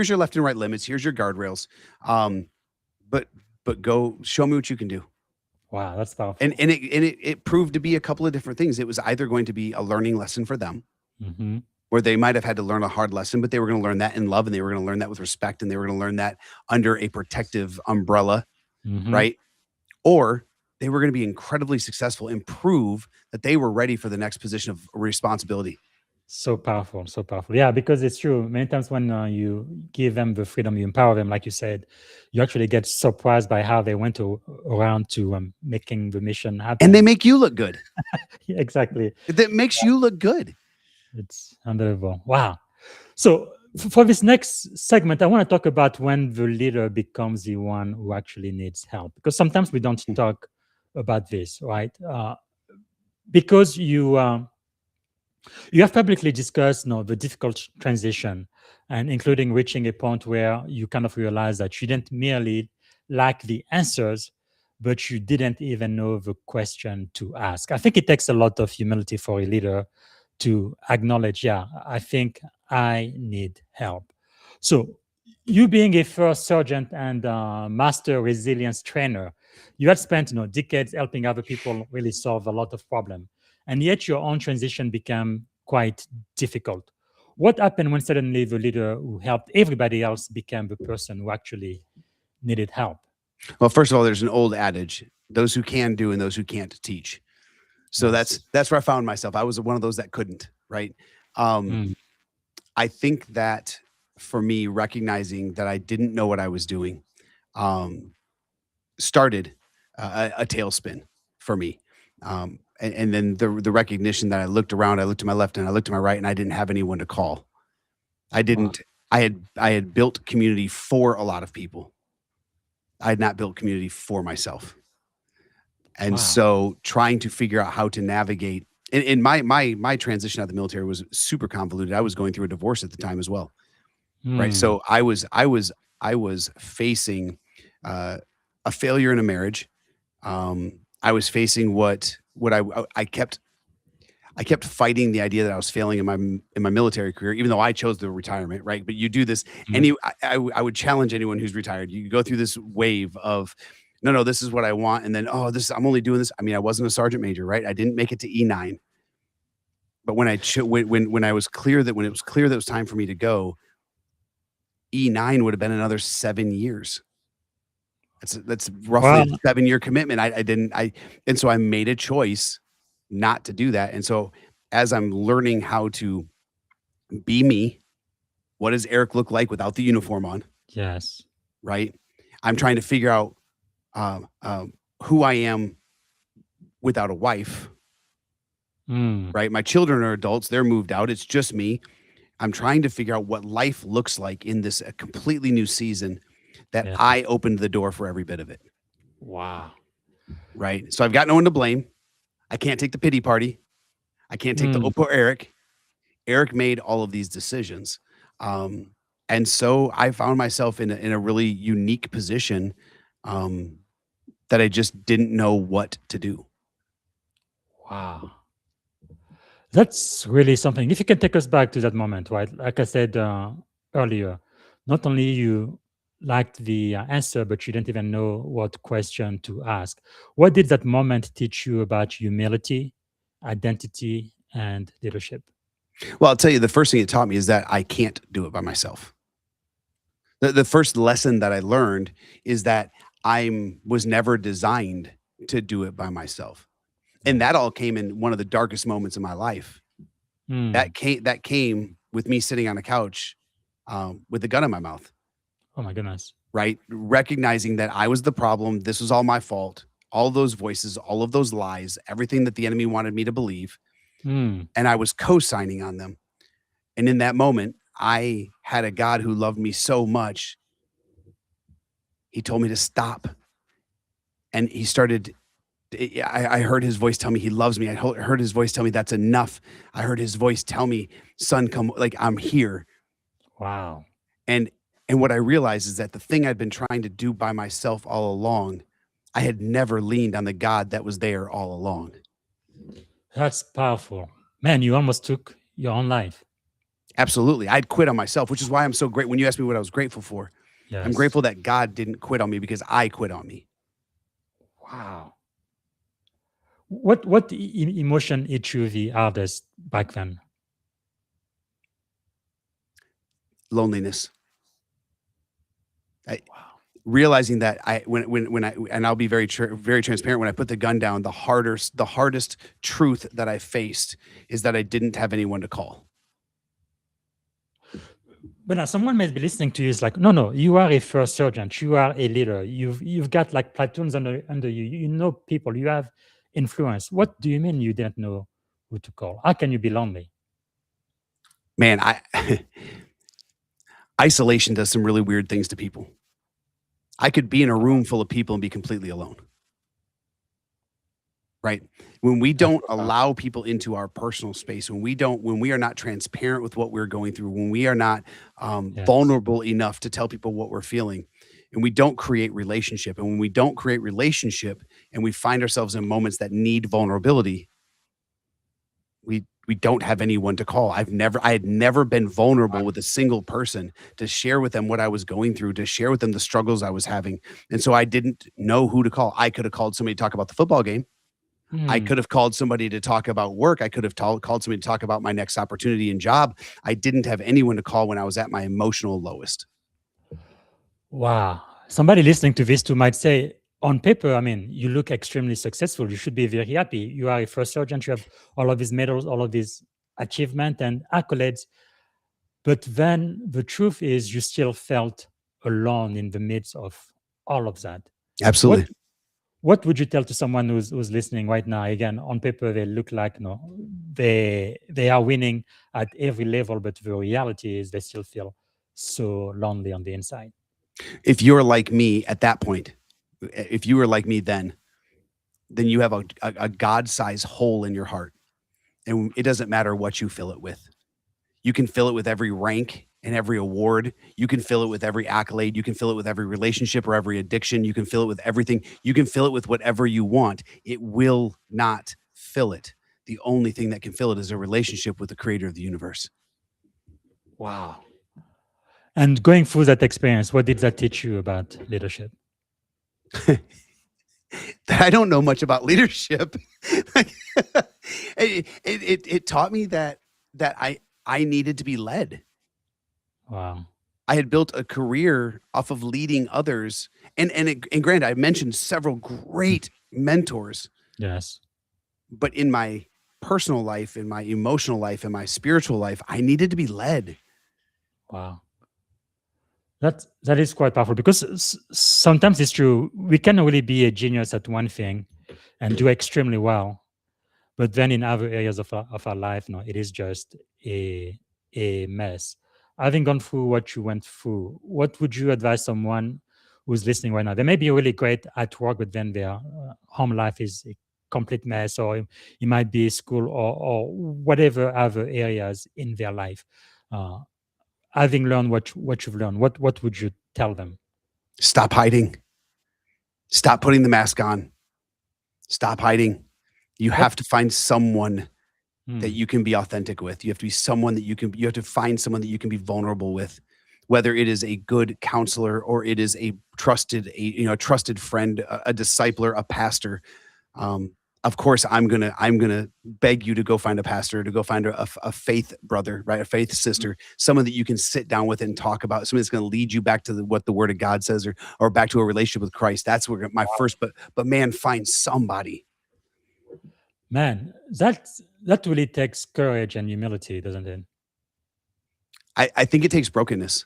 E: your left and right limits. Here's your guardrails. But go show me what you can do.
D: Wow, that's powerful.
E: And it proved to be a couple of different things. It was either going to be a learning lesson for them, where they might have had to learn a hard lesson, but they were going to learn that in love, and they were going to learn that with respect, and they were going to learn that under a protective umbrella, right? Or they were going to be incredibly successful and prove that they were ready for the next position of responsibility.
D: So powerful, so powerful. Yeah, because it's true. Many times when you give them the freedom, you empower them, like you said, you actually get surprised by how they went around to making the mission happen.
E: And they make you look good.
D: Yeah, exactly.
E: That makes you look good.
D: It's unbelievable. Wow. So for this next segment, I want to talk about when the leader becomes the one who actually needs help. Because sometimes we don't talk about this, right? Because you have publicly discussed the difficult transition, and including reaching a point where you kind of realize that you didn't merely lack the answers, but you didn't even know the question to ask. I think it takes a lot of humility for a leader to acknowledge, I think I need help. So you being a first sergeant and master resilience trainer, you had spent decades helping other people really solve a lot of problems. And yet your own transition became quite difficult. What happened when suddenly the leader who helped everybody else became the person who actually needed help?
E: Well, first of all, there's an old adage, those who can do and those who can't teach. So that's where I found myself. I was one of those that couldn't, right? I think that for me, recognizing that I didn't know what I was doing started a tailspin for me. And then the recognition that I looked around, I looked to my left and I looked to my right, and I didn't have anyone to call. I had built community for a lot of people. I had not built community for myself. And so trying to figure out how to navigate, and my transition out of the military was super convoluted. I was going through a divorce at the time as well. Right. So I was facing a failure in a marriage. I was facing what I kept fighting the idea that I was failing in my military career, even though I chose the retirement, right? But you do this, I would challenge anyone who's retired. You go through this wave of, no, this is what I want, and then I'm only doing this. I mean, I wasn't a sergeant major, right? I didn't make it to E9, but when it was clear that it was time for me to go, E9 would have been another 7 years. That's roughly a 7-year commitment. And so I made a choice not to do that. And so as I'm learning how to be me, what does Eric look like without the uniform on?
D: Yes.
E: Right. I'm trying to figure out who I am without a wife. Right. My children are adults. They're moved out. It's just me. I'm trying to figure out what life looks like in this completely new season that I opened the door for every bit of it.
D: Wow.
E: Right. So I've got no one to blame. I can't take the pity party. I can't take the, oh, poor Eric. Eric made all of these decisions. And so I found myself in a really unique position that I just didn't know what to do.
D: Wow. That's really something. If you can take us back to that moment, right? Like I said earlier, not only you liked the answer, but you didn't even know what question to ask. What did that moment teach you about humility, identity, and leadership?
E: Well, I'll tell you, the first thing it taught me is that I can't do it by myself. The first lesson that I learned is that I was never designed to do it by myself. And that all came in one of the darkest moments in my life. That came with me sitting on a couch with a gun in my mouth.
D: Oh my goodness.
E: Right? Recognizing that I was the problem. This was all my fault. All those voices, all of those lies, everything that the enemy wanted me to believe. And I was co-signing on them. And in that moment, I had a God who loved me so much. He told me to stop. And he started, I heard his voice tell me he loves me. I heard his voice tell me that's enough. I heard his voice tell me, son, come, like, I'm here.
D: Wow.
E: And what I realized is that the thing I'd been trying to do by myself all along, I had never leaned on the God that was there all along.
D: That's powerful. Man, you almost took your own life.
E: Absolutely. I'd quit on myself, which is why I'm so great. When you asked me what I was grateful for, I'm grateful that God didn't quit on me because I quit on me.
D: Wow. What emotion hit you the hardest back then?
E: Loneliness. Realizing that and I'll be very transparent, when I put the gun down, the hardest truth that I faced is that I didn't have anyone to call.
D: But now someone may be listening to you is like, no, you are a first sergeant, you are a leader, you've got like platoons under you, you know people, you have influence. What do you mean you didn't know who to call? How can you be lonely?
E: Man, isolation does some really weird things to people. I could be in a room full of people and be completely alone. Right? When we don't allow people into our personal space, when we are not transparent with what we're going through, when we are not vulnerable enough to tell people what we're feeling, and we don't create relationship, and when we don't create relationship and we find ourselves in moments that need vulnerability, we don't have anyone to call. I had never been vulnerable with a single person to share with them what I was going through, to share with them the struggles I was having. And so I didn't know who to call. I could have called somebody to talk about the football game. I could have called somebody to talk about work. I could have called somebody to talk about my next opportunity and job. I didn't have anyone to call when I was at my emotional lowest.
D: Wow. Somebody listening to this too might say, on paper, I mean, you look extremely successful. You should be very happy. You are a first sergeant. You have all of these medals, all of these achievements and accolades. But then the truth is you still felt alone in the midst of all of that.
E: Absolutely.
D: What would you tell to someone who's listening right now? Again, on paper, they look like they are winning at every level, but the reality is they still feel so lonely on the inside.
E: If you're like me at that point, if you were like me then you have a God-sized hole in your heart, and it doesn't matter what you fill it with. You can fill it with every rank and every award. You can fill it with every accolade. You can fill it with every relationship or every addiction. You can fill it with everything. You can fill it with whatever you want. It will not fill it. the only thing that can fill it is a relationship with the creator of the universe.
D: Wow. And going through that experience, what did that teach you about leadership?
E: That I don't know much about leadership. it taught me that I needed to be led.
D: Wow.
E: I had built a career off of leading others, and granted, I mentioned several great mentors,
D: Yes.
E: but in my personal life, in my emotional life, in my spiritual life, I needed to be led.
D: Wow. That is quite powerful, because sometimes it's true. We can really be a genius at one thing and do extremely well, but then in other areas of our life, no, it is just a mess. Having gone through what you went through, what would you advise someone who's listening right now? They may be really great at work, but then their home life is a complete mess, or it might be school, or whatever other areas in their life. Having learned what you've learned, what would you tell them?
E: Stop hiding. Stop putting the mask on. Stop hiding. You have to find someone that you can be authentic with. You have to be someone that you have to find someone that you can be vulnerable with, whether it is a good counselor or it is a trusted friend, a discipler, a pastor. Of course, I'm gonna beg you to go find a pastor, to go find a faith brother, right, a faith sister, someone that you can sit down with and talk about, someone that's going to lead you back to what the Word of God says, or back to a relationship with Christ. That's where my first. But man, find somebody.
D: Man, that really takes courage and humility, doesn't it?
E: I think it takes brokenness.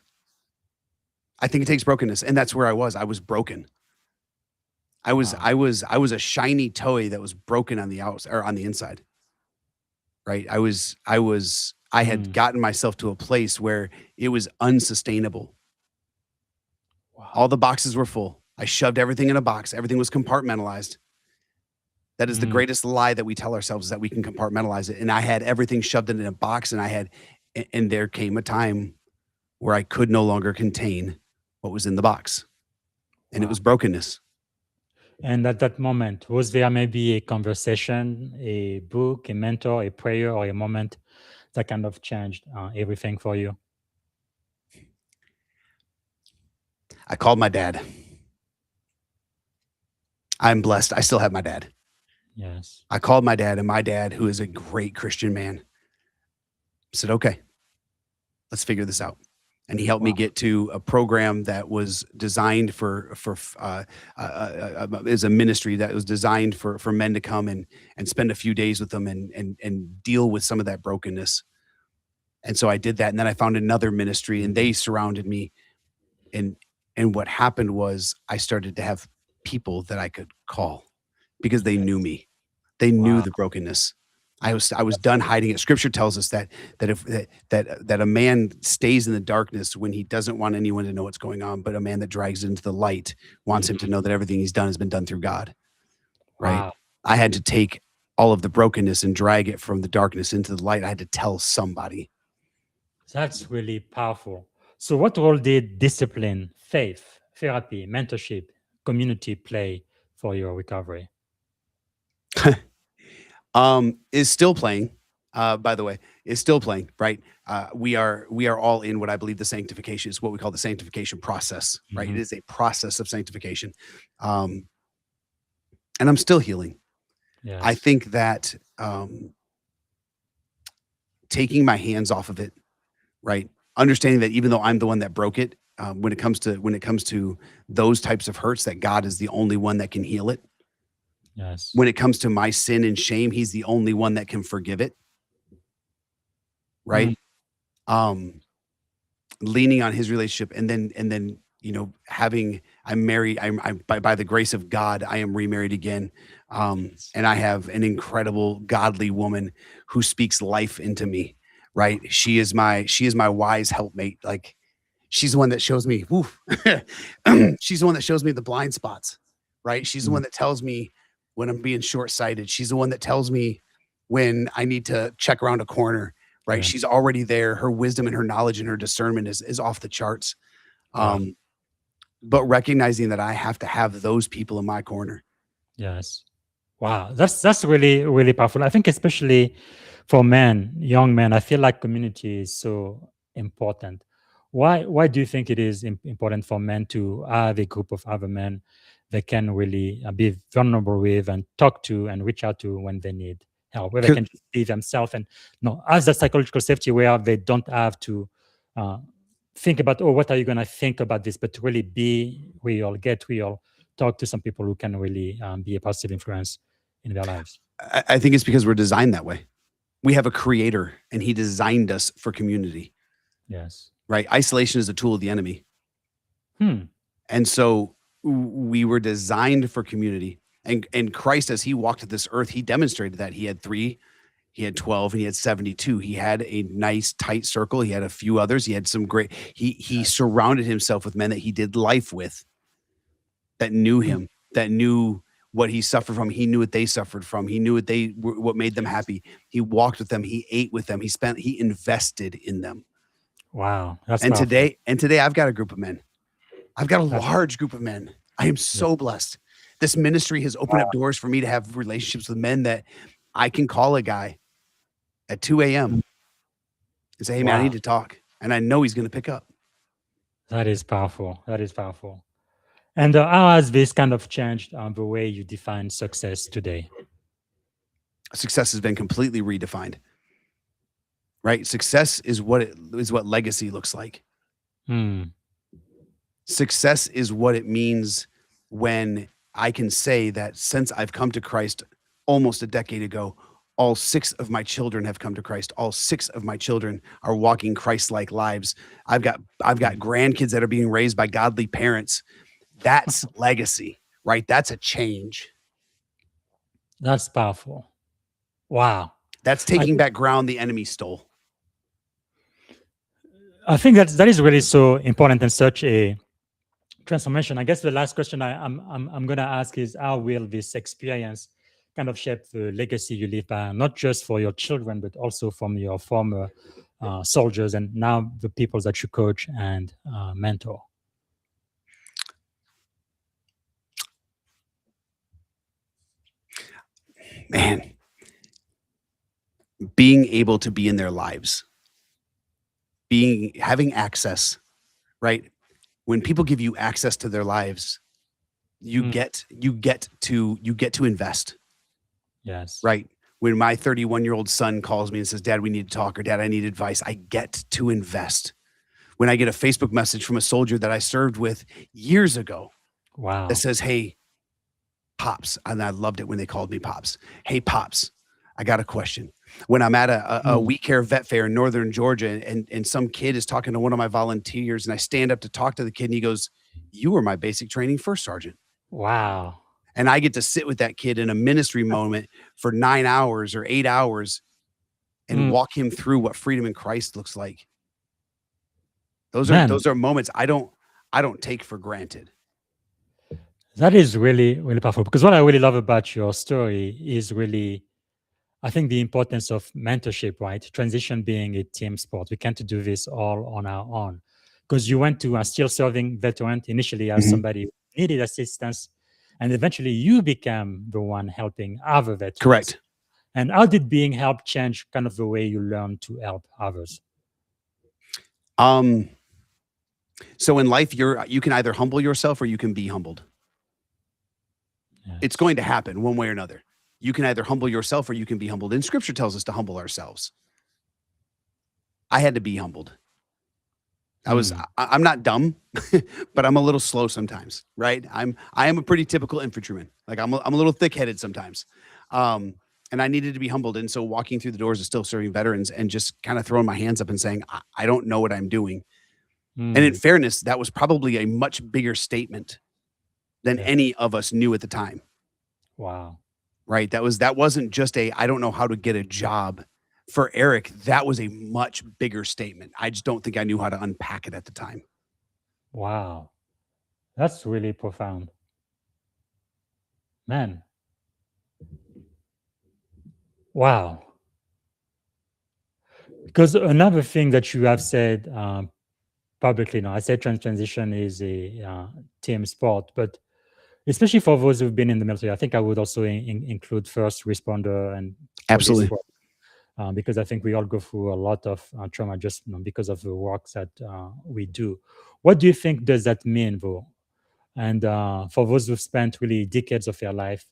E: And that's where I was. I was broken. I was a shiny toy that was broken on the outside or on the inside. Right. I had gotten myself to a place where it was unsustainable. Wow. All the boxes were full. I shoved everything in a box. Everything was compartmentalized. That is the greatest lie that we tell ourselves, is that we can compartmentalize it. And I had everything shoved in a box, and there came a time where I could no longer contain what was in the box. And It was brokenness.
D: And at that moment, was there maybe a conversation, a book, a mentor, a prayer, or a moment that kind of changed everything for you?
E: I called my dad. I'm blessed. I still have my dad.
D: Yes.
E: I called my dad, and my dad, who is a great Christian man, said, "Okay, let's figure this out." And he helped me get to a program that was designed is a ministry that was designed for men to come and spend a few days with them and deal with some of that brokenness. And so I did that. And then I found another ministry, and they surrounded me. And what happened was I started to have people that I could call because they knew me. They knew the brokenness. I was done hiding it. Scripture tells us that a man stays in the darkness when he doesn't want anyone to know what's going on, but a man that drags it into the light wants him to know that everything he's done has been done through God. Right? Wow. I had to take all of the brokenness and drag it from the darkness into the light. I had to tell somebody.
D: That's really powerful. So what role did discipline, faith, therapy, mentorship, community play for your recovery?
E: Is still playing, by the way, is still playing, right? We are all in what I believe the sanctification is, what we call the sanctification process, right? It is a process of sanctification. And I'm still healing. Yes. I think that taking my hands off of it, right? Understanding that even though I'm the one that broke it, when it comes to those types of hurts, that God is the only one that can heal it. Yes. When it comes to my sin and shame, he's the only one that can forgive it. Right. Leaning on his relationship, and then, I'm married. I'm by the grace of God, I am remarried again. And I have an incredible godly woman who speaks life into me. Right. She is my wise helpmate. Like, she's the one that shows me, she's the one that shows me the blind spots. Right. She's the one that tells me when I'm being short-sighted. She's the one that tells me when I need to check around a corner, right? Yeah. She's already there. Her wisdom and her knowledge and her discernment is off the charts. But recognizing that I have to have those people in my corner.
D: Yes. Wow, that's really really powerful. I think especially for men, young men, I feel like community is so important. Why do you think it is important for men to have a group of other men they can really be vulnerable with and talk to and reach out to when they need help, where they
E: 'Cause-
D: can just be themselves and as that psychological safety where they don't have to uh, think about, oh, what are you going to think about this, but to really be real, get real, talk to some people who can really be a positive influence in their lives.
E: I think it's because we're designed that way. We have a creator and he designed us for community,
D: Yes.
E: right? Isolation is a tool of the enemy.
D: Hmm.
E: And so we were designed for community. And Christ, as he walked this earth, he demonstrated that. He had 3, he had 12, and he had 72. He had a nice tight circle. He had a few others. He had some great, he surrounded himself with men that he did life with, that knew him, that knew what he suffered from. He knew what they suffered from. He knew what made them happy. He walked with them. He ate with them. He invested in them.
D: Wow. That's
E: And
D: powerful.
E: today I've got a group of men. I've got a
D: That's-
E: large group of men. I am so blessed. This ministry has opened up doors for me to have relationships with men that I can call a guy at 2 a.m. and say, hey, man, I
D: Wow.
E: need to talk. And I know he's going to pick up.
D: That is powerful. That is powerful. And how has this kind of changed the way you define success today?
E: Success has been completely redefined, right? Success is what legacy looks like.
D: Hmm.
E: Success is what it means when I can say that since I've come to Christ almost a decade ago, all 6 of my children have come to Christ. All 6 of my children are walking Christ-like lives. I've got grandkids that are being raised by godly parents. That's legacy, right? That's a change.
D: That's powerful. Wow.
E: That's taking back ground the enemy stole.
D: I think that is really so important and such a transformation. I guess the last question I'm going to ask is, how will this experience kind of shape the legacy you leave behind, not just for your children, but also from your former soldiers and now the people that you coach and mentor?
E: Man, being able to be in their lives, having access, right? When people give you access to their lives, you get to invest.
D: Yes.
E: Right. When my 31-year-old son calls me and says, Dad, we need to talk, or Dad, I need advice, I get to invest. When I get a Facebook message from a soldier that I served with years ago
D: Wow.
E: that says, hey, Pops, and I loved it when they called me Pops. Hey, Pops, I got a question. When I'm at a We Care vet fair in Northern Georgia and some kid is talking to one of my volunteers and I stand up to talk to the kid and he goes, you were my basic training first sergeant.
D: Wow.
E: And I get to sit with that kid in a ministry moment for 9 hours or 8 hours and walk him through what freedom in Christ looks like. Those are moments I don't take for granted.
D: That is really, really powerful, because what I really love about your story is really, I think, the importance of mentorship, right? Transition being a team sport. We can't do this all on our own, because you went to still serving veteran initially as somebody who needed assistance, and eventually you became the one helping other veterans.
E: Correct.
D: And how did being helped change kind of the way you learn to help others?
E: So in life, you can either humble yourself or you can be humbled.
D: Yes.
E: It's going to happen one way or another. You can either humble yourself or you can be humbled. And scripture tells us to humble ourselves. I had to be humbled. I'm not dumb, but I'm a little slow sometimes, right? I am a pretty typical infantryman. Like I'm a little thick-headed sometimes. And I needed to be humbled. And so walking through the doors of still serving veterans and just kind of throwing my hands up and saying, I don't know what I'm doing. And in fairness, that was probably a much bigger statement than any of us knew at the time.
D: Wow.
E: Right. That wasn't just I don't know how to get a job. For Eric, that was a much bigger statement. I just don't think I knew how to unpack it at the time.
D: Wow. That's really profound. Man. Wow. Because another thing that you have said publicly now, I said transition is a team sport, but especially for those who've been in the military. I think I would also include first responder and
E: Absolutely.
D: police force, because I think we all go through a lot of trauma just because of the work that we do. What do you think does that mean, though? And for those who've spent really decades of their life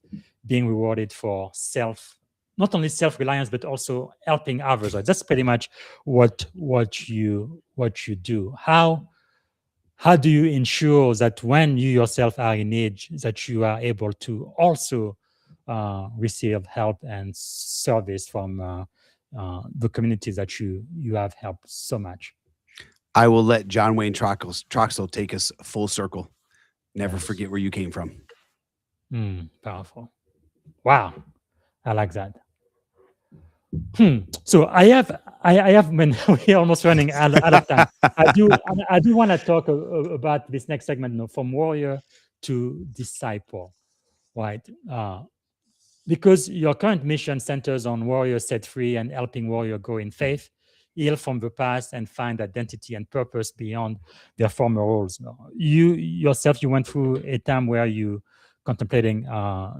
D: being rewarded for not only self-reliance, but also helping others. Right? That's pretty much what you do. How do you ensure that when you yourself are in need, that you are able to also receive help and service from the communities that you have helped so much?
E: I will let John Wayne Troxel take us full circle. Never
D: Yes.
E: forget where you came from.
D: Powerful. Wow. I like that. So I have when we're almost running out of time. I do want to talk about this next segment, from warrior to disciple, right? Because your current mission centers on warrior set free and helping warrior grow in faith, heal from the past, and find identity and purpose beyond their former roles. You yourself, you went through a time where you contemplating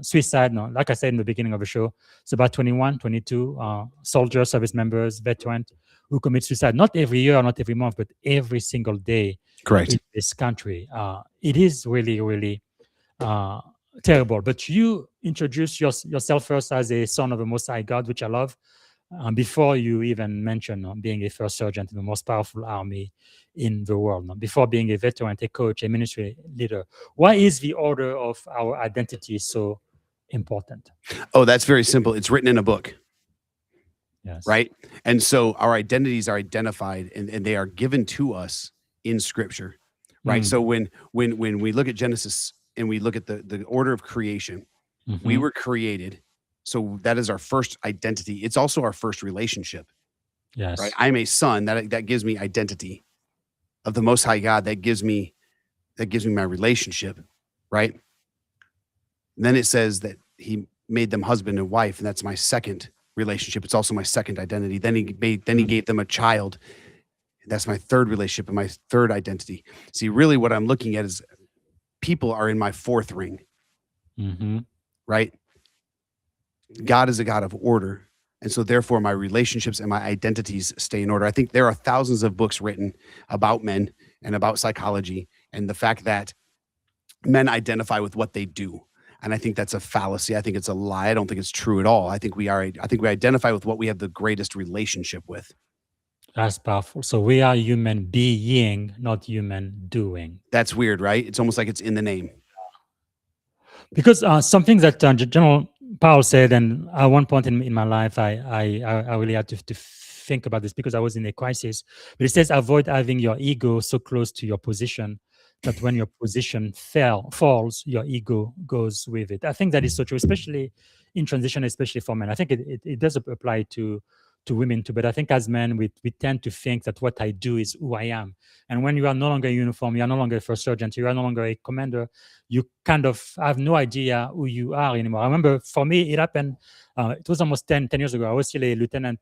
D: suicide. Like I said in the beginning of the show, it's about 21, 22 soldiers, service members, veterans who commit suicide, not every year, not every month, but every single day
E: Correct.
D: in this country. It is really, really terrible. But you introduce yourself first as a son of the Most High God, which I love, before you even mention being a first sergeant in the most powerful army in the world, before being a veteran, a coach, a ministry leader. Why is the order of our identity so important?
E: Oh, that's very simple. It's written in a book.
D: Yes.
E: Right. And so our identities are identified and they are given to us in scripture. Right. So when we look at Genesis and we look at the order of creation, we were created. So that is our first identity. It's also our first relationship.
D: Yes.
E: Right. I'm a son. That gives me identity of the Most High God. That gives me my relationship. Right. And then it says that he made them husband and wife, and that's my second relationship. It's also my second identity. Then he gave them a child. That's my third relationship and my third identity. See, really what I'm looking at is people are in my fourth ring. Right? God is a God of order. And so therefore my relationships and my identities stay in order. I think there are thousands of books written about men and about psychology and the fact that men identify with what they do. And I think that's a fallacy. I think it's a lie. I don't think it's true at all. I think we identify with what we have the greatest relationship with.
D: That's powerful. So we are human being, not human doing.
E: That's weird, right? It's almost like it's in the name.
D: Because something that General Powell said, and at one point in my life, I really had to think about this because I was in a crisis. But it says, avoid having your ego so close to your position that when your position falls, your ego goes with it. I think that is so true, especially in transition, especially for men. I think it does apply to women too, but I think as men, we tend to think that what I do is who I am. And when you are no longer in uniform, you are no longer a first sergeant, you are no longer a commander, you kind of have no idea who you are anymore. I remember for me, it happened, it was almost 10 years ago. I was still a lieutenant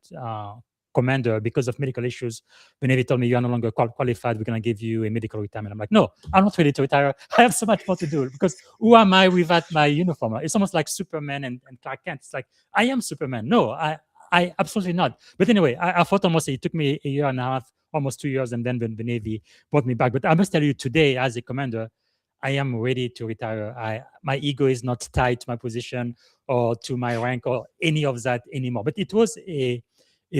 D: commander because of medical issues. Whenever he told me you are no longer qualified, we're going to give you a medical retirement. I'm like, no, I'm not ready to retire. I have so much more to do because who am I without my uniform? It's almost like Superman and Clark Kent. It's like, I am Superman. No, I absolutely not. But anyway, I thought almost it took me a year and a half, almost 2 years, and then the Navy brought me back. But I must tell you today, as a commander, I am ready to retire. My ego is not tied to my position or to my rank or any of that anymore. But it was a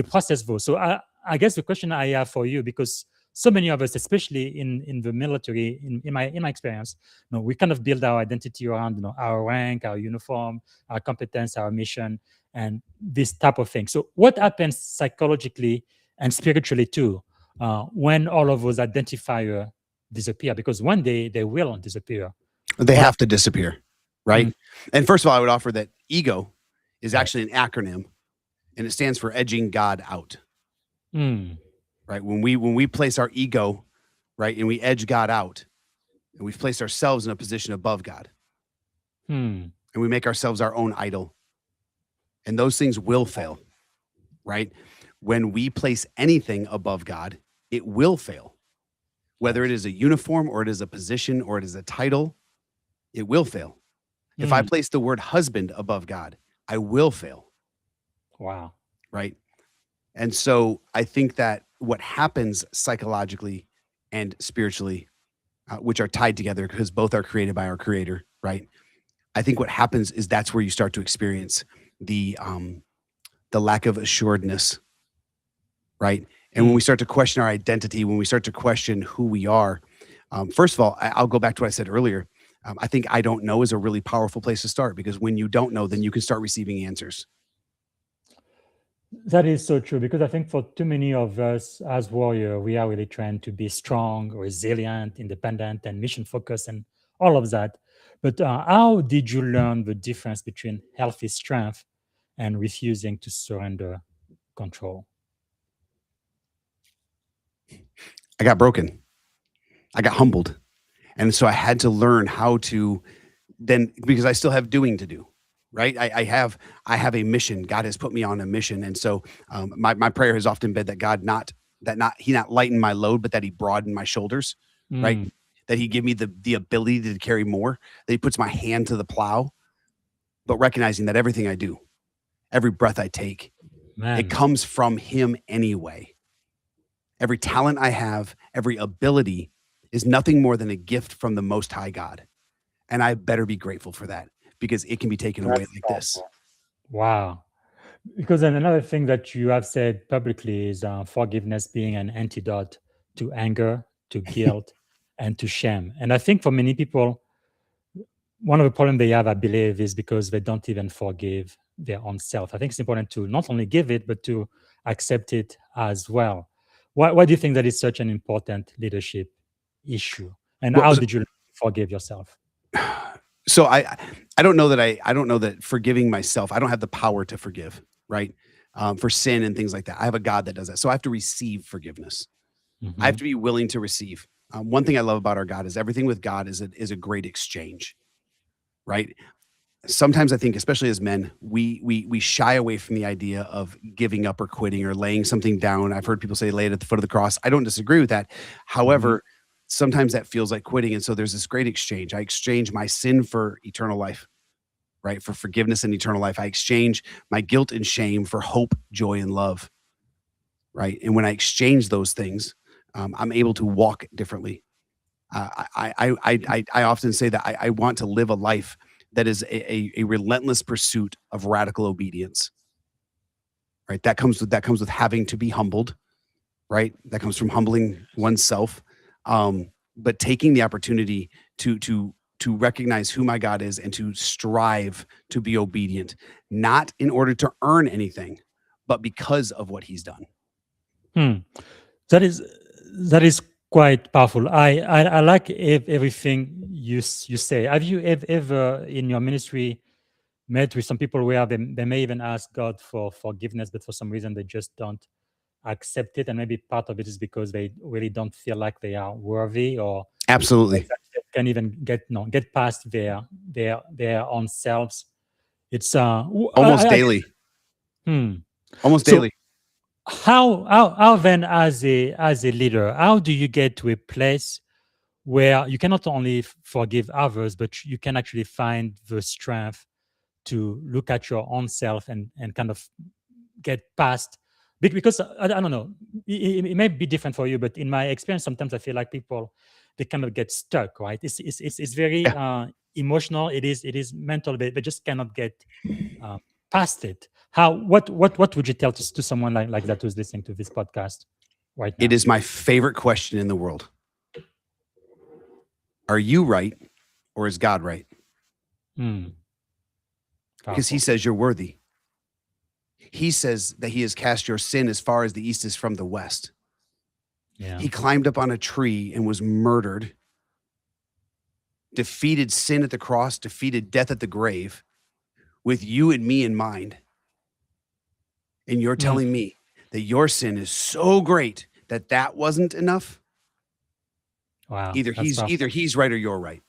D: process, though. So I guess the question I have for you, because so many of us, especially in the military, in my experience, we kind of build our identity around our rank, our uniform, our competence, our mission, and this type of thing. So what happens psychologically and spiritually too when all of those identifiers disappear? Because one day they will disappear.
E: They have to disappear, right? And first of all, I would offer that ego is actually an acronym, and it stands for edging God out. Right? When we place our ego, right, and we edge God out, and we've placed ourselves in a position above God, and we make ourselves our own idol. And those things will fail, right? When we place anything above God, it will fail. Whether it is a uniform or it is a position or it is a title, it will fail. If I place the word husband above God, I will fail.
D: Wow.
E: Right. And so I think that what happens psychologically and spiritually, which are tied together because both are created by our creator, right? I think what happens is that's where you start to experience the lack of assuredness, right? And when we start to question our identity, when we start to question who we are, first of all, I'll go back to what I said earlier. I think I don't know is a really powerful place to start, because when you don't know, then you can start receiving answers.
D: That is so true, because I think for too many of us as warrior, we are really trying to be strong, resilient, independent, and mission focused, and all of that. But how did you learn the difference between healthy strength and refusing to surrender control?
E: I got broken. I got humbled. And so I had to learn how to then, because I still have doing to do, right? I have a mission. God has put me on a mission. And so my prayer has often been that God he not lighten my load, but that he broaden my shoulders, right? That he give me the ability to carry more, that he puts my hand to the plow, but recognizing that everything I do, every breath I take, it comes from him anyway. Every talent I have, every ability is nothing more than a gift from the Most High God. And I better be grateful for that, because it can be taken away like this.
D: Wow. Because then another thing that you have said publicly is forgiveness being an antidote to anger, to guilt, and to shame. And I think for many people, one of the problems they have, I believe, is because they don't even forgive their own self. I think it's important to not only give it, but to accept it as well. Why do you think that is such an important leadership issue? And
E: Well,
D: how did you forgive yourself?
E: So I don't know that I don't know that forgiving myself, I don't have the power to forgive, right? For sin and things like that. I have a God that does that. So I have to receive forgiveness. I have to be willing to receive. One thing I love about our God is everything with God is a great exchange, right? Sometimes I think, especially as men, we shy away from the idea of giving up or quitting or laying something down. I've heard people say lay it at the foot of the cross. I don't disagree with that. However, sometimes that feels like quitting. And so there's this great exchange. I exchange my sin for eternal life, right? For forgiveness and eternal life. I exchange my guilt and shame for hope, joy, and love, right? And when I exchange those things, I'm able to walk differently. I often say that I want to live a life that is a relentless pursuit of radical obedience, right? That comes with having to be humbled, right? That comes from humbling oneself, but taking the opportunity to recognize who my God is and to strive to be obedient, not in order to earn anything, but because of what he's done.
D: That is quite powerful. I like everything you say. Have you ever in your ministry met with some people where they may even ask God for forgiveness, but for some reason they just don't accept it, and maybe part of it is because they really don't feel like they are worthy, or
E: Absolutely.
D: can even get past their own selves. It's
E: almost daily. Almost
D: So,
E: daily.
D: How then, as a leader, how do you get to a place where you cannot only forgive others, but you can actually find the strength to look at your own self and kind of get past? Because I don't know, it may be different for you, but in my experience, sometimes I feel like people, they kind of get stuck, right? It's very emotional. It is mental. They just cannot get past it. What would you tell to someone like that who's listening to this podcast right now?
E: It is my favorite question in the world. Are you right, or is God right? Because he says you're worthy. He says that he has cast your sin as far as the east is from the west. He climbed up on a tree and was murdered, defeated sin at the cross, defeated death at the grave, with you and me in mind. And you're telling me that your sin is so great that wasn't enough?
D: Wow.
E: Either he's right or you're right.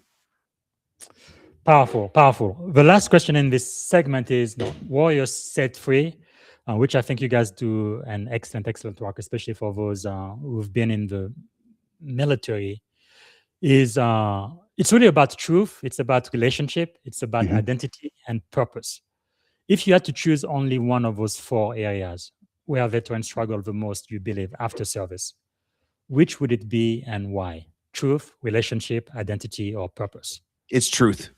D: Powerful. The last question in this segment is warriors set free, which I think you guys do an excellent work, especially for those who've been in the military. Is It's really about truth. It's about relationship. It's about
E: Mhm.
D: identity and purpose. If you had to choose only one of those four areas where veterans struggle the most, you believe, after service, which would it be and why? Truth, relationship, identity, or purpose?
E: It's truth.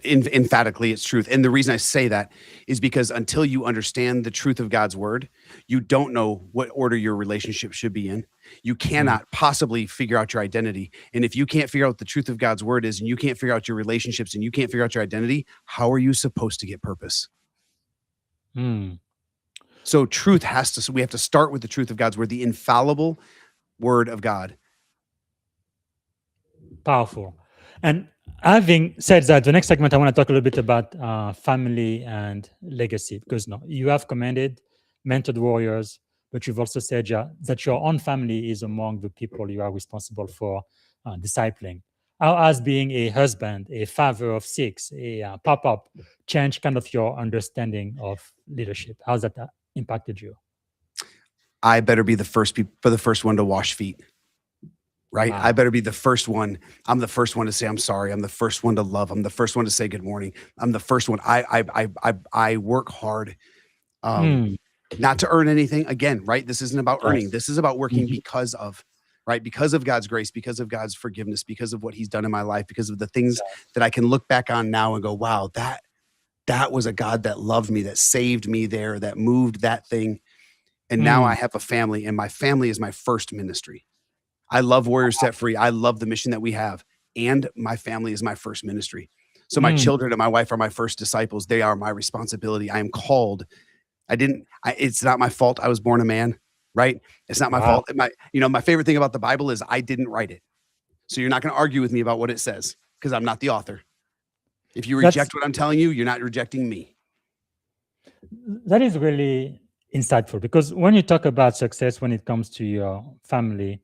E: Emphatically, it's truth. And the reason I say that is because until you understand the truth of God's word, you don't know what order your relationship should be in. You cannot possibly figure out your identity. And if you can't figure out what the truth of God's word is, and you can't figure out your relationships, and you can't figure out your identity, how are you supposed to get purpose?
D: Hmm.
E: So truth has to, so we have to start with the truth of God's word, the infallible word of God.
D: Powerful. And having said that, the next segment, I want to talk a little bit about family and legacy, because no, you have commanded, mentored warriors, but you've also said that your own family is among the people you are responsible for discipling. How has being a husband, a father of six, a pop-up changed kind of your understanding of leadership? How's that impacted you?
E: I better be the first one to wash feet. Right?
D: Wow.
E: I better be the first one. I'm the first one to say I'm sorry. I'm the first one to love. I'm the first one to say good morning. I'm the first one. I work hard,
D: Hmm.
E: not to earn anything. Again, right? This isn't about earning.
D: Yes.
E: This is about working
D: Mhm.
E: because of, right? Because of God's grace, because of God's forgiveness, because of what He's done in my life, because of the things that I can look back on now and go, wow, that was a God that loved me, that saved me there, that moved that thing. And now I have a family, and my family is my first ministry. I love Warriors Set Free. I love the mission that we have. And my family is my first ministry. So my children and my wife are my first disciples. They are my responsibility. I am called. It's not my fault I was born a man, right? It's not my
D: Wow.
E: fault. My favorite thing about the Bible is I didn't write it. So you're not going to argue with me about what it says because I'm not the author. If you
D: That's
E: reject what I'm telling you, you're not rejecting me.
D: That is really insightful, because when you talk about success when it comes to your family,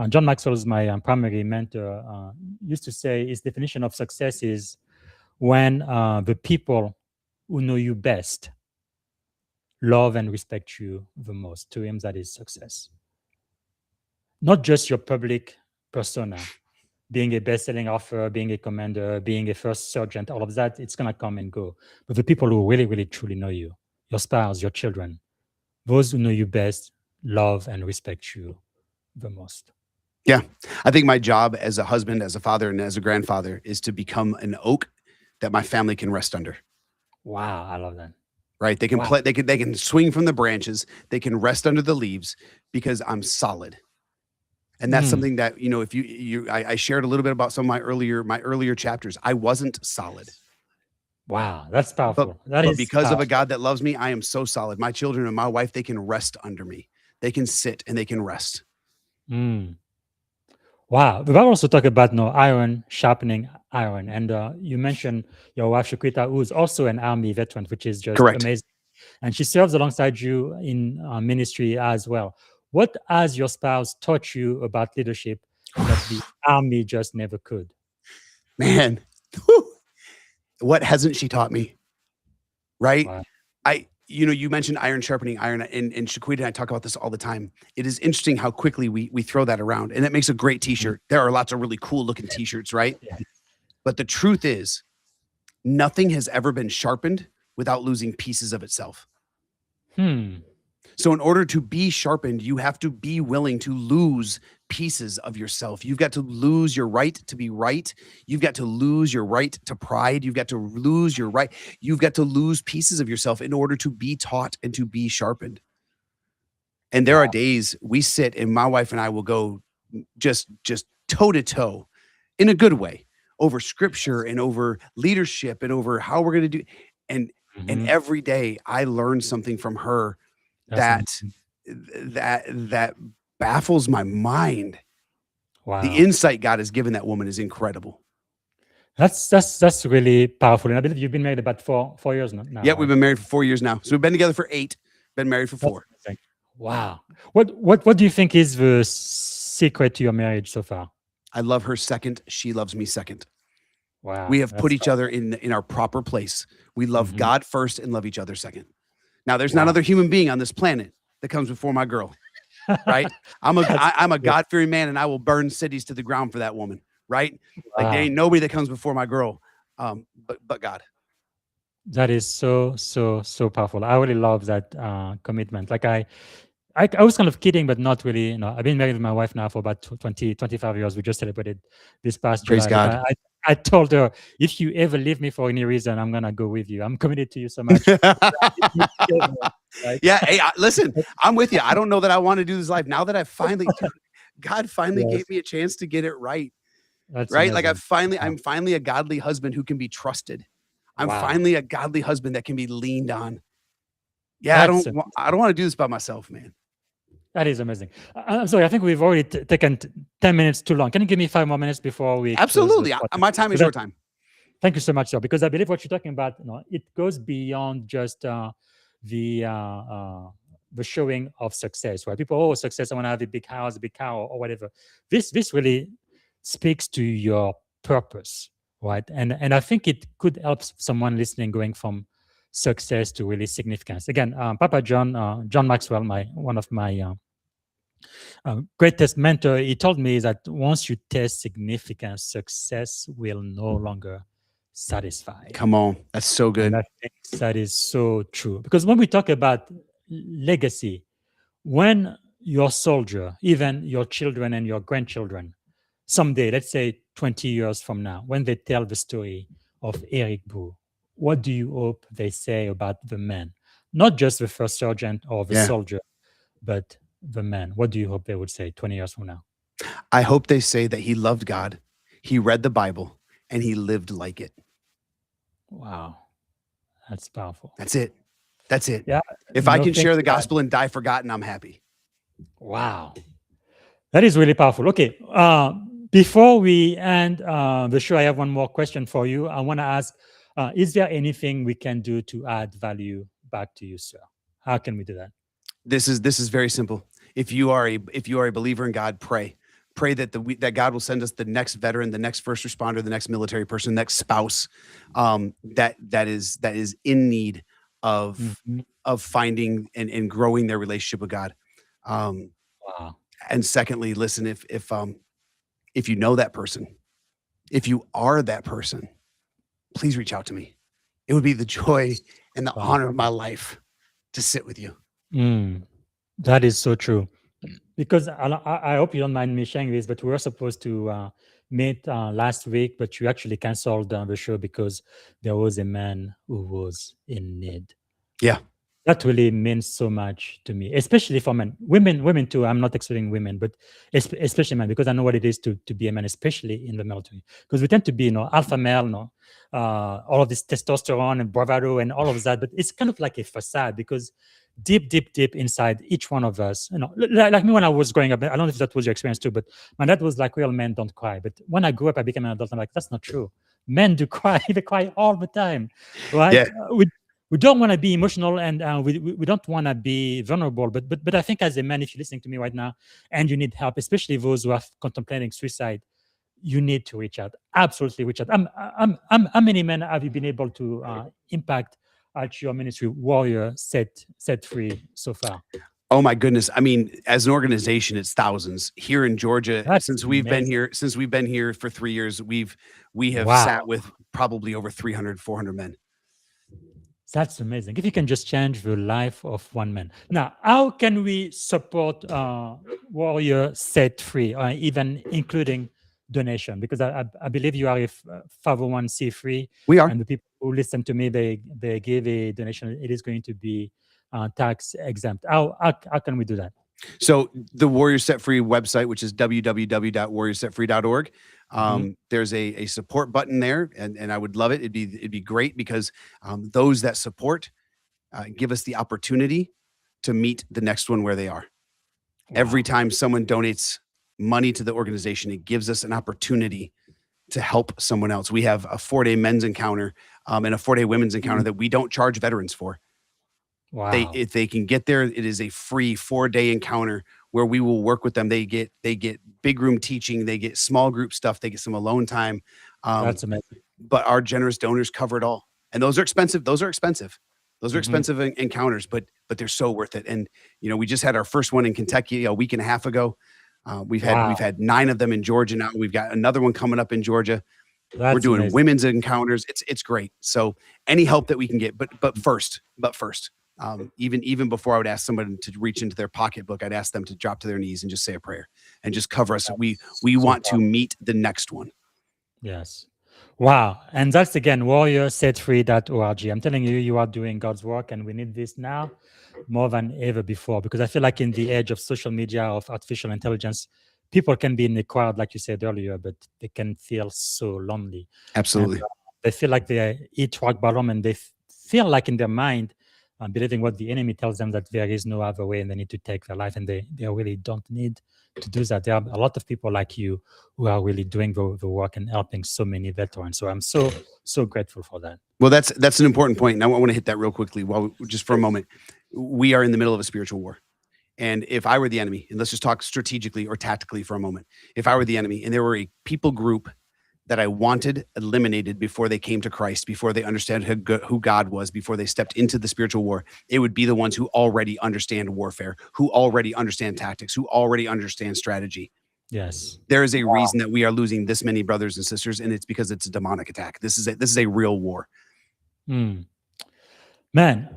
D: John Maxwell is my primary mentor, used to say his definition of success is when the people who know you best love and respect you the most. To him, that is success. Not just your public persona, being a best-selling author, being a commander, being a first sergeant, all of that, it's going to come and go. But the people who really, really, truly know you, your spouse, your children, those who know you best love and respect you the most.
E: Yeah. I think my job as a husband, as a father, and as a grandfather is to become an oak that my family can rest under.
D: Wow, I love that.
E: Right? They can
D: Wow.
E: play, they can swing from the branches, they can rest under the leaves because I'm solid. And that's something that, if I shared a little bit about some of my earlier chapters. I wasn't solid.
D: Wow, that's
E: But
D: powerful. That
E: but
D: is
E: because of a
D: powerful.
E: God that loves me, I am so solid. My children and my wife, they can rest under me. They can sit and they can rest.
D: Mm. Wow. The Bible also talk about iron sharpening iron. And you mentioned your wife, Shaquita, who's also an Army veteran, which is just
E: Correct.
D: amazing. And she serves alongside you in ministry as well. What has your spouse taught you about leadership that the Army just never could?
E: Man, whew, what hasn't she taught me? Right?
D: Wow.
E: You mentioned iron sharpening iron, and Shaquita and I talk about this all the time. It is interesting how quickly we throw that around, and it makes a great t-shirt. There are lots of really cool looking t-shirts, right?
D: Yeah.
E: But the truth is, nothing has ever been sharpened without losing pieces of itself. So in order to be sharpened, you have to be willing to lose pieces of yourself. You've got to lose your right to be right. You've got to lose your right to pride. You've got to lose your right. You've got to lose pieces of yourself in order to be taught and to be sharpened. And there are days we sit and my wife and I will go just toe to toe in a good way over scripture and over leadership and over how we're going to do. And every day I learn something from her
D: That's
E: that baffles my mind.
D: wow.
E: The insight God has given that woman is incredible.
D: That's really powerful. And I believe you've been married about 4 years now.
E: Yeah, we've been married for 4 years now. So we've been together for 8, been married for 4.
D: Wow. What do you think is the secret to your marriage so far?
E: I love her second. She loves me second.
D: Wow.
E: We have put each other in our proper place. We love God first and love each other second. Now, there's not another human being on this planet that comes before my girl, right? I'm a God-fearing man, and I will burn cities to the ground for that woman, right? Like there ain't nobody that comes before my girl, but God.
D: That is so powerful. I really love that commitment. Like I was kind of kidding, but not really. I've been married with my wife now for about 25 years. We just celebrated this past
E: Praise
D: July. But
E: God.
D: I told her, if you ever leave me for any reason, I'm gonna go with you. I'm committed to you so much. Right?
E: Yeah. Hey, listen, I'm with you. I don't know that I want to do this life now that I God finally
D: Yes,
E: gave me a chance to get it right.
D: that's
E: Right. Like
D: amazing. Wow.
E: I'm finally a godly husband who can be trusted. I'm
D: Wow.
E: finally a godly husband that can be leaned on. Yeah.
D: That's
E: I don't want to do this by myself, man.
D: That is amazing. I'm sorry. I think we've already taken 10 minutes too long. Can you give me 5 more minutes before we close
E: Absolutely.
D: this podcast?
E: My time is
D: So
E: your time.
D: thank you so much, sir. Because I believe what you're talking about, it goes beyond just the showing of success. Right? People, success. I want to have a big house, a big car, or whatever. This really speaks to your purpose, right? And I think it could help someone listening going from success to really significance. Again, Papa John Maxwell, one of my greatest mentor, he told me that once you taste significance, success will no longer satisfy.
E: Come on. That's so good.
D: And I think that is so true. Because when we talk about legacy, when your soldier, even your children and your grandchildren, someday, let's say 20 years from now, when they tell the story of Eric Brew, what do you hope they say about the man? Not just the first sergeant or the
E: Yeah.
D: soldier, but the man. What do you hope they would say 20 years from now?
E: I hope they say that he loved God, he read the Bible, and he lived like it.
D: Wow. That's powerful.
E: That's it. That's it.
D: Yeah.
E: If I
D: No,
E: can
D: thank
E: share the
D: you, God.
E: gospel and die forgotten, I'm happy.
D: Wow. That is really powerful. Okay. Before we end the show, I have one more question for you. I want to ask, is there anything we can do to add value back to you, sir? How can we do that?
E: This is very simple. If you are a believer in God, pray that that God will send us the next veteran, the next first responder, the next military person, next spouse that is in need of
D: Mhm.
E: of finding and growing their relationship with God.
D: Wow.
E: And secondly, listen, if you know that person, if you are that person, please reach out to me. It would be the joy and the
D: Wow.
E: honor of my life to sit with you.
D: That is so true. Because I hope you don't mind me sharing this, but we were supposed to meet last week, but you actually canceled the show because there was a man who was in need.
E: Yeah.
D: That really means so much to me, especially for men. Women too. I'm not excluding women, but especially men, because I know what it is to be a man, especially in the military. Because we tend to be, alpha male, all of this testosterone and bravado and all of that, but it's kind of like a facade because deep inside each one of us, like me when I was growing up, I don't know if that was your experience too, but my dad was like, real men don't cry. But when I grew up, I became an adult. I'm like, that's not true. Men do cry. They cry all the time, right?
E: Yeah.
D: We don't want to be emotional and we don't want to be vulnerable. But I think as a man, if you're listening to me right now and you need help, especially those who are contemplating suicide, you need to reach out. Absolutely reach out. How many men have you been able to impact at your ministry, Warrior Set Free, so far?
E: Oh my goodness. I mean, as an organization, it's thousands. Here in Georgia,
D: That's
E: since we've been
D: amazing.
E: here for 3 years, we have
D: Wow.
E: sat with probably over 300, 400 men.
D: That's amazing. If you can just change the life of one man. Now, how can we support Warrior Set Free, even including donation? Because I believe you are a 501c3.
E: We are.
D: And the people who listen to me, they give a donation. It is going to be tax exempt. How can we do that?
E: So the Warrior Set Free website, which is www.warriorsetfree.org, there's a support button there, and I would love it. It'd be great because those that support give us the opportunity to meet the next one where they are. Wow. Every time someone donates money to the organization, it gives us an opportunity to help someone else. We have a 4-day men's encounter and a 4-day women's encounter that we don't charge veterans for.
D: Wow.
E: If they can get there, it is a free 4-day encounter where we will work with them. They get big room teaching, they get small group stuff, they get some alone time.
D: That's amazing.
E: But our generous donors cover it all. And those are expensive. Those are expensive encounters, but they're so worth it. And we just had our first one in Kentucky a week and a half ago. We've
D: Wow.
E: had 9 of them in Georgia now. We've got another one coming up in Georgia. We're
D: That's
E: doing
D: amazing.
E: women's encounters. It's great. So any help that we can get, but first, even before I would ask somebody to reach into their pocketbook, I'd ask them to drop to their knees and just say a prayer and just cover us. We
D: So
E: want to meet the next one.
D: Yes. Wow. And that's again warriorsetfree.org. I'm telling you, you are doing God's work, and we need this now more than ever before, because I feel like in the age of social media, of artificial intelligence, people can be in the crowd, like you said earlier, but they can feel so lonely.
E: Absolutely.
D: And they feel like they eat rock bottom, and they feel like in their mind, believing what the enemy tells them, that there is no other way and they need to take their life, and they really don't need to do that. There are a lot of people like you who are really doing the work and helping so many veterans. So I'm so grateful for that.
E: Well, that's an important point. And I want to hit that real quickly just for a moment. We are in the middle of a spiritual war. And if I were the enemy, and let's just talk strategically or tactically for a moment, if I were the enemy and there were a people group that I wanted eliminated before they came to Christ, before they understand who God was, before they stepped into the spiritual war, it would be the ones who already understand warfare, who already understand tactics, who already understand strategy.
D: Yes.
E: There is a reason that we are losing this many brothers and sisters, and it's because it's a demonic attack. This is a real war.
D: Man,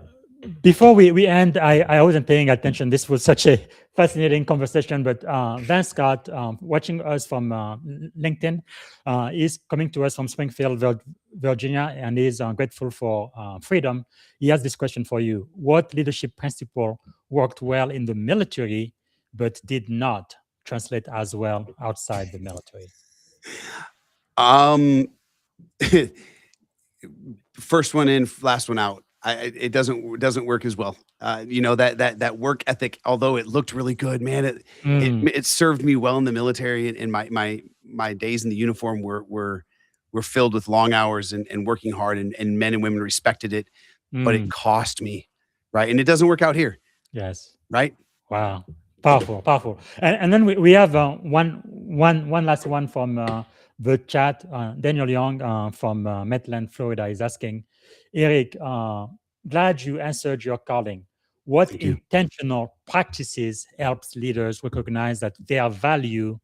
D: before we end, I wasn't paying attention. This was such a fascinating conversation. But Van Scott, watching us from LinkedIn, is coming to us from Springfield, Virginia, and is grateful for freedom. He has this question for you. What leadership principle worked well in the military, but did not translate as well outside the military?
E: First one in, last one out. It doesn't work as well. That work ethic, although it looked really good, man, it served me well in the military, and my days in the uniform were filled with long hours and working hard, and men and women respected it, but it cost me, right? And it doesn't work out here.
D: Yes.
E: Right.
D: Wow. Powerful. And then we have one last one from the chat. Daniel Young from Maitland, Florida is asking, Eric, glad you answered your calling. What intentional practices helps leaders recognize that their value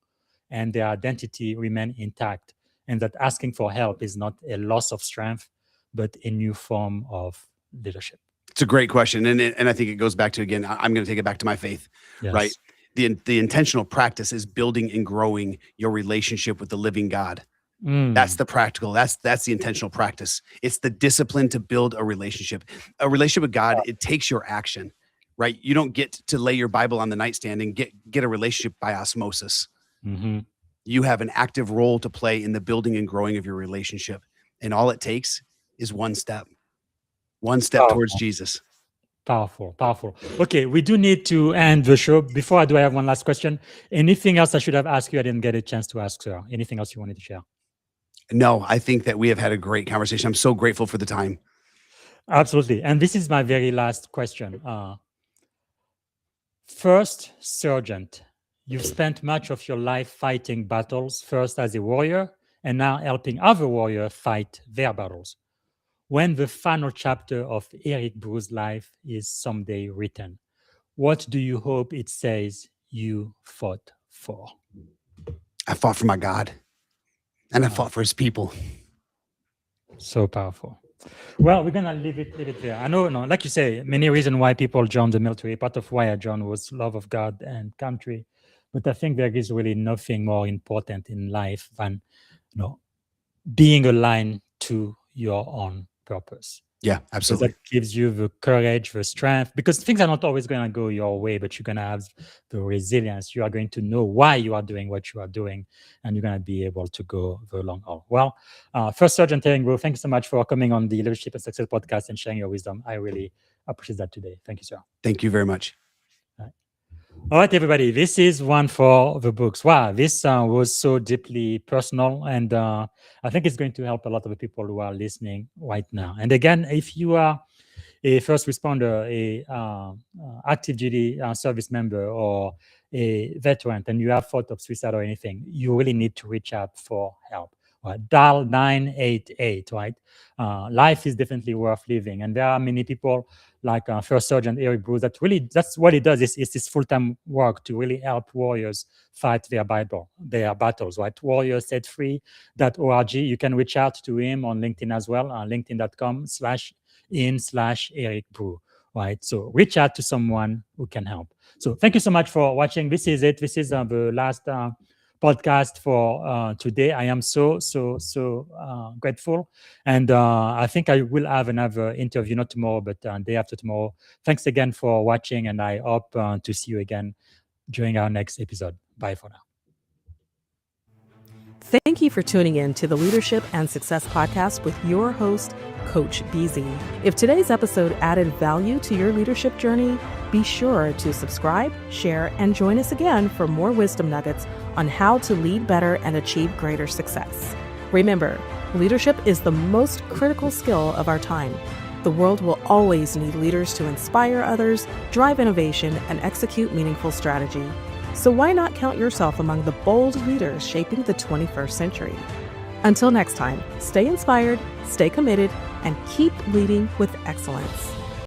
D: and their identity remain intact, and that asking for help is not a loss of strength, but a new form of leadership?
E: It's a great question. And I think it goes back to, again, I'm going to take it back to my faith, right? The intentional practice is building and growing your relationship with the living God. That's the practical, that's the intentional practice. It's the discipline to build a relationship with God. It takes your action, right? You don't get to lay your Bible on the nightstand and get a relationship by osmosis. You have an active role to play in the building and growing of your relationship. And all it takes is one step towards Jesus.
D: Powerful. Okay, we do need to end the show. Before I do, I have one last question. Anything else I should have asked you I didn't get a chance to ask, sir? Anything else you wanted to share?
E: No, I think that we have had a great conversation. I'm so grateful for the time.
D: Absolutely. And this is my very last question. First sergeant, you've spent much of your life fighting battles, first as a warrior and now helping other warriors fight their battles. When the final chapter of Eric Brew's life is someday written, what do you hope it says you fought for?
E: I fought for my God, and I fought for his people.
D: So powerful. Well, we're gonna leave it there. I know, like you say, many reasons why people join the military. Part of why I joined was love of God and country, but I think there is really nothing more important in life than, being aligned to your own purpose.
E: Yeah, absolutely.
D: So that gives you the courage, the strength, because things are not always going to go your way, but you're going to have the resilience. You are going to know why you are doing what you are doing, and you're going to be able to go the long haul. Well, First Sergeant Eric Brew, thank you so much for coming on the Leadership and Success podcast and sharing your wisdom. I really appreciate that today. Thank you, sir.
E: Thank you very much.
D: All right, everybody, this is one for the books. Wow, this was so deeply personal, and I think it's going to help a lot of the people who are listening right now. And again, if you are a first responder, a active duty service member, or a veteran, and you have thought of suicide or anything, you really need to reach out for help. right? Dial 988, right? Life is definitely worth living. And there are many people like First Sergeant Eric Brew that really, that's what he does, is his full-time work to really help warriors fight their battles, right? warriorsetfree.org. You can reach out to him on LinkedIn as well, linkedin.com/in/Eric Brew, right? So reach out to someone who can help. So thank you so much for watching. This is it. This is the last podcast for today. I am so grateful, and I think I will have another interview, not tomorrow, but day after tomorrow. Thanks again for watching, and I hope to see you again during our next episode. Bye for now.
B: Thank you for tuning in to the Leadership and Success Podcast with your host, Coach BZ. If today's episode added value to your leadership journey, be sure to subscribe, share, and join us again for more wisdom nuggets on how to lead better and achieve greater success. Remember, leadership is the most critical skill of our time. The world will always need leaders to inspire others, drive innovation, and execute meaningful strategy. So why not count yourself among the bold leaders shaping the 21st century? Until next time, stay inspired, stay committed, and keep leading with excellence.